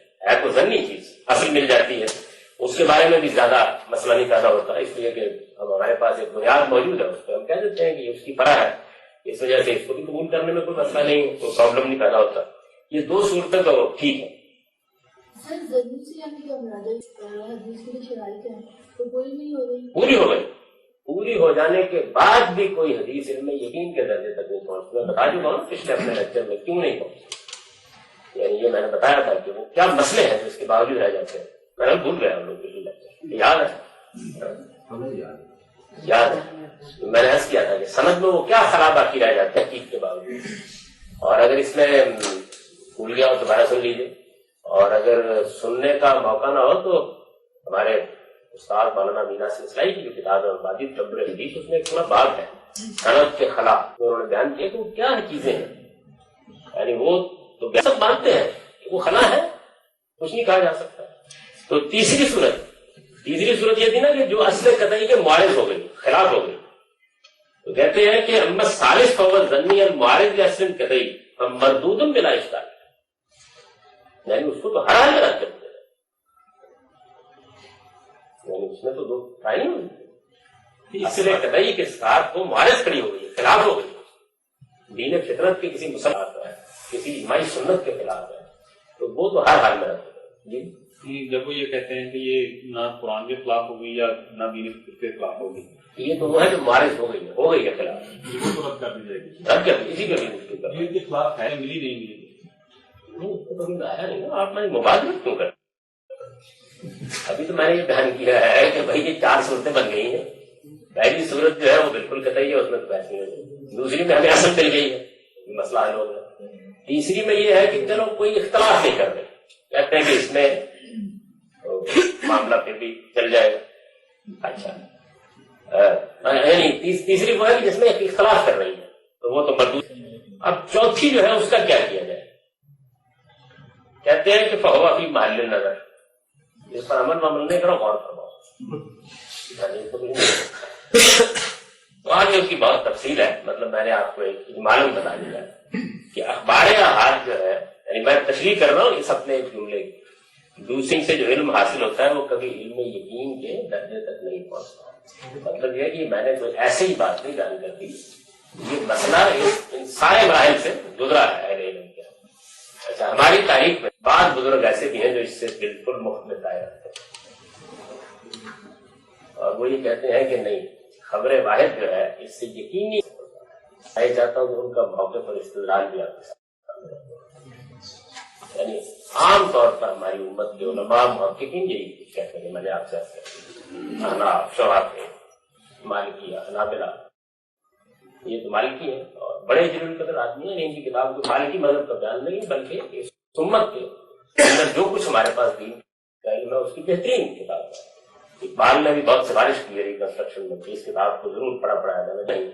کوئی ظنی چیز اصل مل جاتی ہے، اس کے بارے میں بھی زیادہ مسئلہ نہیں پیدا ہوتا، اس لیے کہ اب ہمارے پاس ایک بنیاد موجود ہے، اس پہ ہم کہہ دیتے ہیں کہ اس کی فرع ہے، اس وجہ سے اس کو بھی قبول کرنے میں کوئی مسئلہ نہیں، کوئی پرابلم نہیں پیدا ہوتا. یہ دو صورتیں تو ٹھیک ہے. پوری ہو گئی، پوری ہو جانے کے بعد بھی کوئی حدیث علم میں یقین کے درجے تک نہیں پہنچتی. میں بتا چکا ہوں پچھلے اپنے لیکچر میں کیوں نہیں پہنچتی، یعنی یہ میں نے بتایا تھا کہ وہ کیا مسئلے ہیں جو اس کے باوجود رہ جاتے ہیں. میں نے بھول گیا ہم لوگ پچھلے لیکچر یاد ہے، یاد ہے میں نے عرض کیا تھا کہ سند میں وہ کیا خراب باقی رہ جاتے ہیں حقیقت کے باوجود. اور اگر اس میں بھول گیا ہو دوبارہ سن لیجیے، اور اگر سننے کا موقع نہ ہو تو ہمارے استاد مولانا مینا سے اسلائی کی جو کتاب ہے ماجد قبر حدیث، اس میں ایک پورا باب ہے سند کے خلاف، انہوں نے بیان کیا کہ وہ کیا چیزیں ہیں. یعنی وہ تو سب مانتے ہیں کہ وہ خلا ہے، کچھ نہیں کہا جا سکتا. تو تیسری صورت یہ تھی نا کہ جو اصل قطعی کے معارض ہو گئی، خلاف ہو گئی، تو کہتے ہیں کہ اما ثالث فهو ظنی المعارض لاصل قطعی فمردود بلا اشکال، یعنی اس کو تو ہر حال میں رد کر دیا، یعنی اس میں تو دو رائے نہیں ہوئی. اصل قطعی کے ساتھ وہ معارض کھڑی ہو گئی، خلاف ہو گئی، دین فطرت کے کسی مسلمان ہے، کسی اجماعی سنت کے خلاف ہے، تو وہ تو ہر حال میں رد کر دیا. جب وہ یہ کہتے ہیں کہ یہ نہ قرآن کے خلاف ہوگی یا نہ دین فطرت کے خلاف ہوگی، یہ تو وہ ہے جو معارض ہو گئی ہے خلاف، یہ تو رد کر دی جائے گی. رد کر اسی کے بھی دین کے خلاف ہے، ملی نہیں ملی نہیں، اس کو تو آیا نہیں نا. آپ میں مبادلت کیوں کر، ابھی تو میں نے یہ بیان کیا ہے کہ بھائی یہ 4 صورتیں بن گئی ہیں. پہلی صورت جو ہے وہ بالکل قطعی ہے، اس میں تو بحث نہیں ہوگی. دوسری میں ہمیں اصل مل گئی ہے، مسئلہ حل ہو گیا. تیسری میں یہ ہے کہ چلو کوئی اختلاف نہیں کر رہے، کہتے ہیں کہ اس میں معاملہ پھر بھی چل جائے گا. اچھا یعنی تیسری وہ ہے کہ جس میں اختلاف کر رہی ہے تو وہ تو مردود. اب چوتھی جو ہے اس کا کیا کیا جائے، کہتے ہیں کہ فہو فی محل نظر، اس پر عمل نہیں کرو، غور فرماؤ. تو آگے اس کی بہت تفصیل ہے، مطلب میں نے آپ کو ایک معلوم بتا دیا کہ اخبار احاد جو ہے، یعنی میں تشریح کر رہا ہوں اس اپنے ایک جملے کی، دوسری سے جو علم حاصل ہوتا ہے وہ کبھی علم یقین کے درجے تک نہیں پہنچتا. مطلب یہ ہے کہ میں نے کوئی ایسے ہی بات نہیں بیان کر دی، یہ مسئلہ ان سارے مراحل سے گزرا ہے علم کا. اچھا ہماری تاریخ میں بعض بزرگ ایسے بھی ہیں جو اس سے بالکل مختلف آئے رہتے ہیں، اور وہ یہ کہتے ہیں کہ نہیں، خبر واحد جو ہے اس سے یقینی میں چاہتا ہوں کہ ان کا موقع پر استدلال بھی آپ کے ساتھ، یعنی عام طور پر ہماری امت کے علماء محققین یہی کہتے ہیں. میں نے آپ سے احناف، شافعی، مالکی، حنابلہ، یہ تو مالکی ہیں اور بڑے جلیل قدر آدمی ہیں. ان کی کتاب کو مالکی مذہب کا بیان نہیں بلکہ اس امت کے اندر جو کچھ ہمارے پاس دین کا علم ہے اس کی بہترین کتاب ہے. اقبال نے بھی بہت سفارش کی ہے ریکنسٹرکشن میں، اس کتاب کو ضرور پڑھا ہے،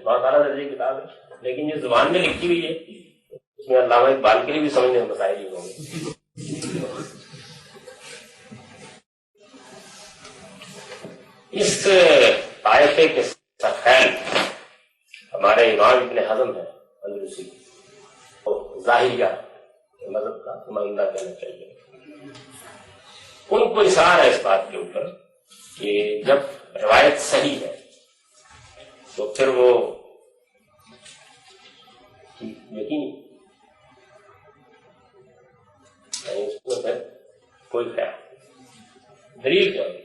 بہت اعلیٰ درجے کی کتاب ہے، لیکن یہ زبان میں لکھی ہوئی ہے، اس میں علامہ اقبال کے لیے بھی سمجھنے میں مسائل ہی ہوں گے. اس طائفے کے خیال ہمارے امام ابن حزم ہے اندلسی، ظاہریہ مذہب کا نمائندہ کہنا چاہیے، ان کو اصرار ہے اس بات کے اوپر کہ جب روایت صحیح ہے تو پھر وہ یقینی اس میں پھر کوئی خیال دلیل کیا ہوگی؟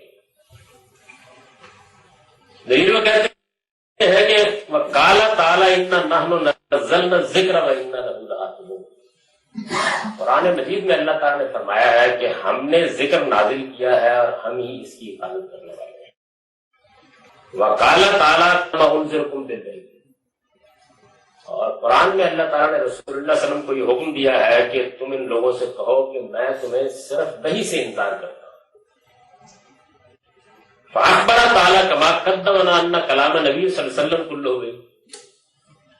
دلیل میں کہتے ہیں کہ وَقَالَ تَعَالَىٰ إِنَّا نَحْنُ نَزَّلْنَا الذِّكْرَ وَإِنَّا لَهُ لَحَافِظُونَ۔ قرآن مجید میں اللہ تعالیٰ نے فرمایا ہے کہ ہم نے ذکر نازل کیا ہے اور ہم ہی اس کی حفاظت کرنے والے ہیں۔ وَقَالَ تَعَالَىٰ مَا أُنذِرُكُم بِالْبَيِّنَاتِ، اور قرآن میں اللہ تعالیٰ نے رسول اللہ صلی اللہ علیہ وسلم کو یہ حکم دیا ہے کہ تم ان لوگوں سے کہو کہ میں تمہیں صرف وحی سے انذار کرتا ہوں۔ فَأَخْبَرَ تَعَالَىٰ كَمَا قَدَّمْنَا أَنَّ كَلَامَ النَّبِيِّ صلی اللہ علیہ وسلم كُلُّهُ،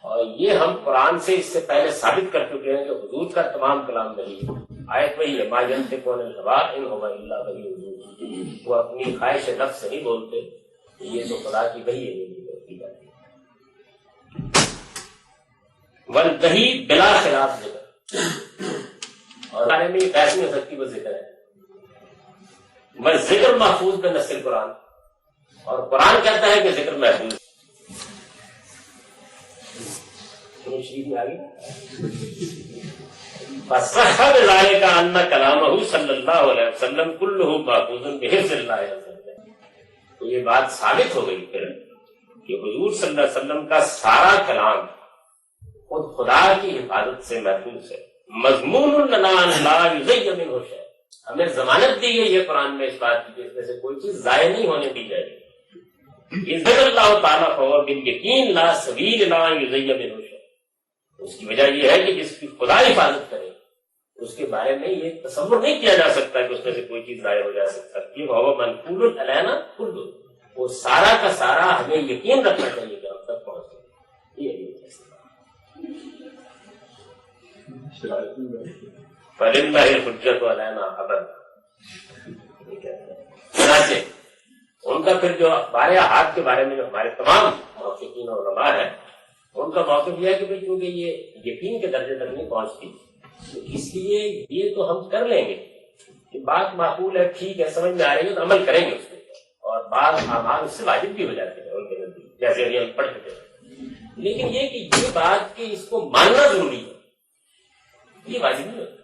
اور یہ ہم قرآن سے اس سے پہلے ثابت کر چکے ہیں کہ حضور کا تمام کلام نہیں، آیت وہی ہے، مَا يَنطِقُ عَنِ الْهَوَىٰ إِنْ هُوَ إِلَّا وَحْيٌ يُوحَىٰ، وہ اپنی خواہش نفس سے نہیں بولتے، یہ تو خدا کی وحی ہے۔ والوحی بلا خلاف ذکر، اور بارے میں یہ بحث نہیں ہو سکتی، وہ ذکر ہے، میں ذکر محفوظ بے نص قرآن، اور قرآن کہتا ہے کہ ذکر محفوظ شریف میں آگے فصح بذلک ان کلامہ صلی اللہ علیہ وسلم کلہ محفوظ بحفظ اللہ عز وجل، تو یہ بات ثابت ہو گئی پھر کہ حضور صلی اللہ علیہ وسلم کا سارا کلام خود خدا کی حفاظت سے محفوظ ہے۔ مضمون لنا لا یضیع منہ شیء، ہمیں ضمانت دی گئی ہے قرآن میں اس بات کی کہ اس میں سے کوئی چیز ضائع نہیں ہونے دی جائے گی۔ اذ اللہ تعالیٰ فهو بالیقین لا سبیل لا یضیع منہ شیء، اس کی وجہ یہ ہے کہ جس کی خدا حفاظت کرے اس کے بارے میں یہ تصور نہیں کیا جا سکتا کہ اس میں سے کوئی چیز ضائع ہو جا سکتی ہے۔ وهو منقول علینا کلہ، وہ سارا کا سارا ہمیں یقین رکھنا چاہیے کہ ہم تک پہنچے، یہ فَلِلَّهِ الْحُجَّةُ عَلَيْنَا أَبَدًا۔ چنانچہ ان کا پھر جو اخبار احاد کے بارے میں جو ہمارے تمام محققین اور علماء ہیں، ان کا موقف یہ ہے کہ کیونکہ یہ یقین کے درجے تک نہیں پہنچتی، تو اس لیے یہ تو ہم کر لیں گے کہ بات معقول ہے، ٹھیک ہے، سمجھ میں آ رہی ہے تو عمل کریں گے اس پہ، اور بعض اعمال اس سے واجب بھی ہو جاتے ہیں ان کے نزدیک، جیسے ابھی ہم پڑھ چکے ہیں۔ لیکن یہ کہ یہ بات کہ اس کو ماننا ضروری ہے، یہ واجب نہیں ہوتا۔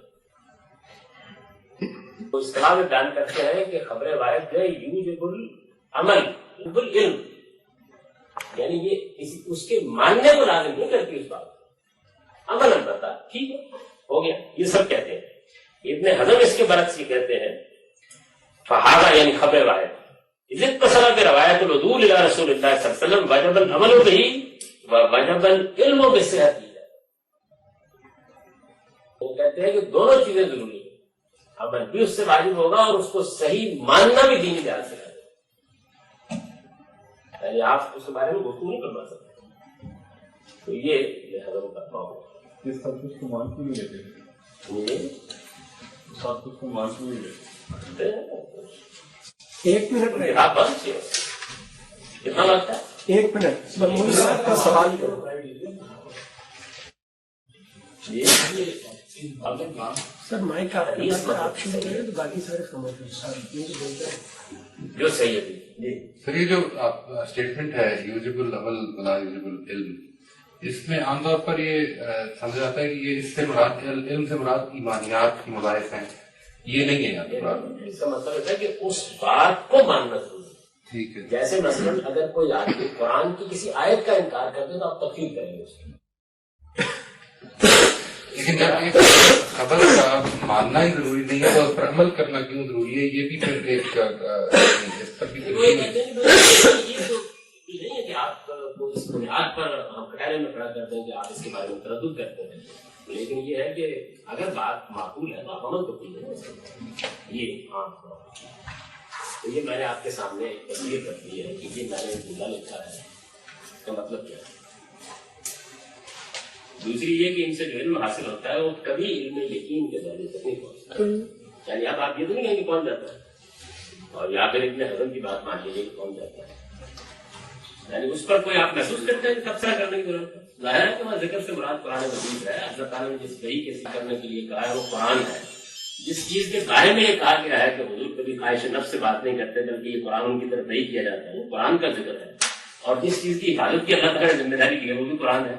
تو اصطلاح میں بیان کرتے ہیں کہ خبر وارد ہے یوجب العمل بالعلم، یعنی یہ اس کے ماننے کو لازم نہیں کرتی اس بات کو، عمل بتا ٹھیک ہے ہو گیا، یہ سب کہتے ہیں۔ ابن حزم اس کے برعکس یہ کہتے ہیں فہذا یعنی خبر وارد اذ اتصل بروایت العدول الى رسول اللہ صلی اللہ علیہ وسلم وجب العمل به ووجب العلم بصحته، وہ کہتے ہیں کہ دونوں چیزیں ضروری ہیں، عمل بھی اس سے واجب ہوگا اور اس کو صحیح ماننا بھی دینی لحاظ سے ہے، یعنی آپ اس کے بارے میں گفتگو نہیں کروا سکتے۔ تو یہ حضم کرنا ہوگا، اس سب کچھ کو مان کیوں نہیں لیتے، سب کچھ کو مان کیوں نہیں لیتے؟ ایک منٹ رہے، آپ بند کیے کتنا لگتا ہے؟ ایک منٹ، مولوی صاحب کا سوال کرو۔ سر مائک آپ شروع کریں تو باقی سارے سمجھ جو صحیح ہے۔ سر یہ جو اسٹیٹمنٹ ہے یوجب العمل ولا یوجب العلم، اس میں عام طور پر یہ سمجھا جاتا ہے کہ یہ اس سے مراد علم سے مراد ایمانیات کی مباحث ہیں، یہ نہیں ہے یہاں پر۔ اس کا مطلب ہے کہ اس بات کو ماننا ضروری ہے۔ ٹھیک ہے، جیسے مثلاً اگر کوئی آدمی قرآن کی کسی آیت کا انکار کرتے تو آپ تکفیر کریں گے اس کی، لیکن جب ایک خبر کا ماننا ہی ضروری نہیں ہے تو اس پر عمل کرنا کیوں ضروری ہے، یہ بھی پھر ایک اس پر بھی ضروری ہے۔ یہ تو نہیں ہے کہ آپ کو اس بنیاد پر ہم کٹہرے میں کھڑا کرتے ہیں کہ آپ اس کے بارے میں تردد کرتے ہیں، لیکن یہ ہے کہ اگر بات معقول ہے تو آپ عمل تو کیجیے۔ یہ ہاں، تو یہ میں نے آپ کے سامنے ایک تصویر کر دی ہے کہ یہ میں نے جملہ لکھا ہے، اس کا مطلب کیا ہے۔ دوسری یہ کہ ان سے جو علم حاصل ہوتا ہے وہ کبھی علم یقین کے درجے تک نہیں پہنچتا، یعنی اب آپ یہ تو نہیں کہیں کہ پہنچ جاتا ہے، اور یا پھر اتنے حضرت کی بات مان لیجیے کہ کون جاتا ہے، یعنی اس پر کوئی آپ محسوس کرتے ہیں تبصرہ کرنے کی ضرورت ہے؟ ظاہر ہے کہ وہاں ذکر سے مراد قرآن مجید ہے. اللہ تعالیٰ نے جس وحی کے ذکر کرنے کے لیے کہا ہے وہ قرآن ہے. جس چیز کے بارے میں یہ کہا گیا ہے کہ حضور کبھی خواہش نفس سے بات نہیں کرتے بلکہ یہ قرآن ان کی طرف وحی کیا جاتا ہے، وہ قرآن کا ذکر ہے. اور جس چیز کی حفاظت کی اللہ تعالیٰ نے ذمہ داری کی ہے وہ بھی قرآن ہے.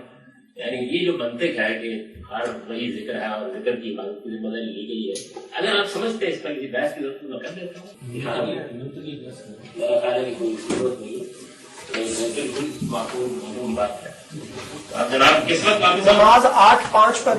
یعنی یہ جو منطق ہے کہ ہر وہی ذکر ہے اور ذکر کی حفاظت کی ذمہ داری لی گئی ہے، اگر آپ سمجھتے ہیں اس پر کسی بحث کی ضرورت تو میں کر دیتا ہوں. میرا خیال ہے کہ کوئی ضرورت نہیں، بالکل معقول بات ہے. اب جناب کس وقت نماز 8:05 پر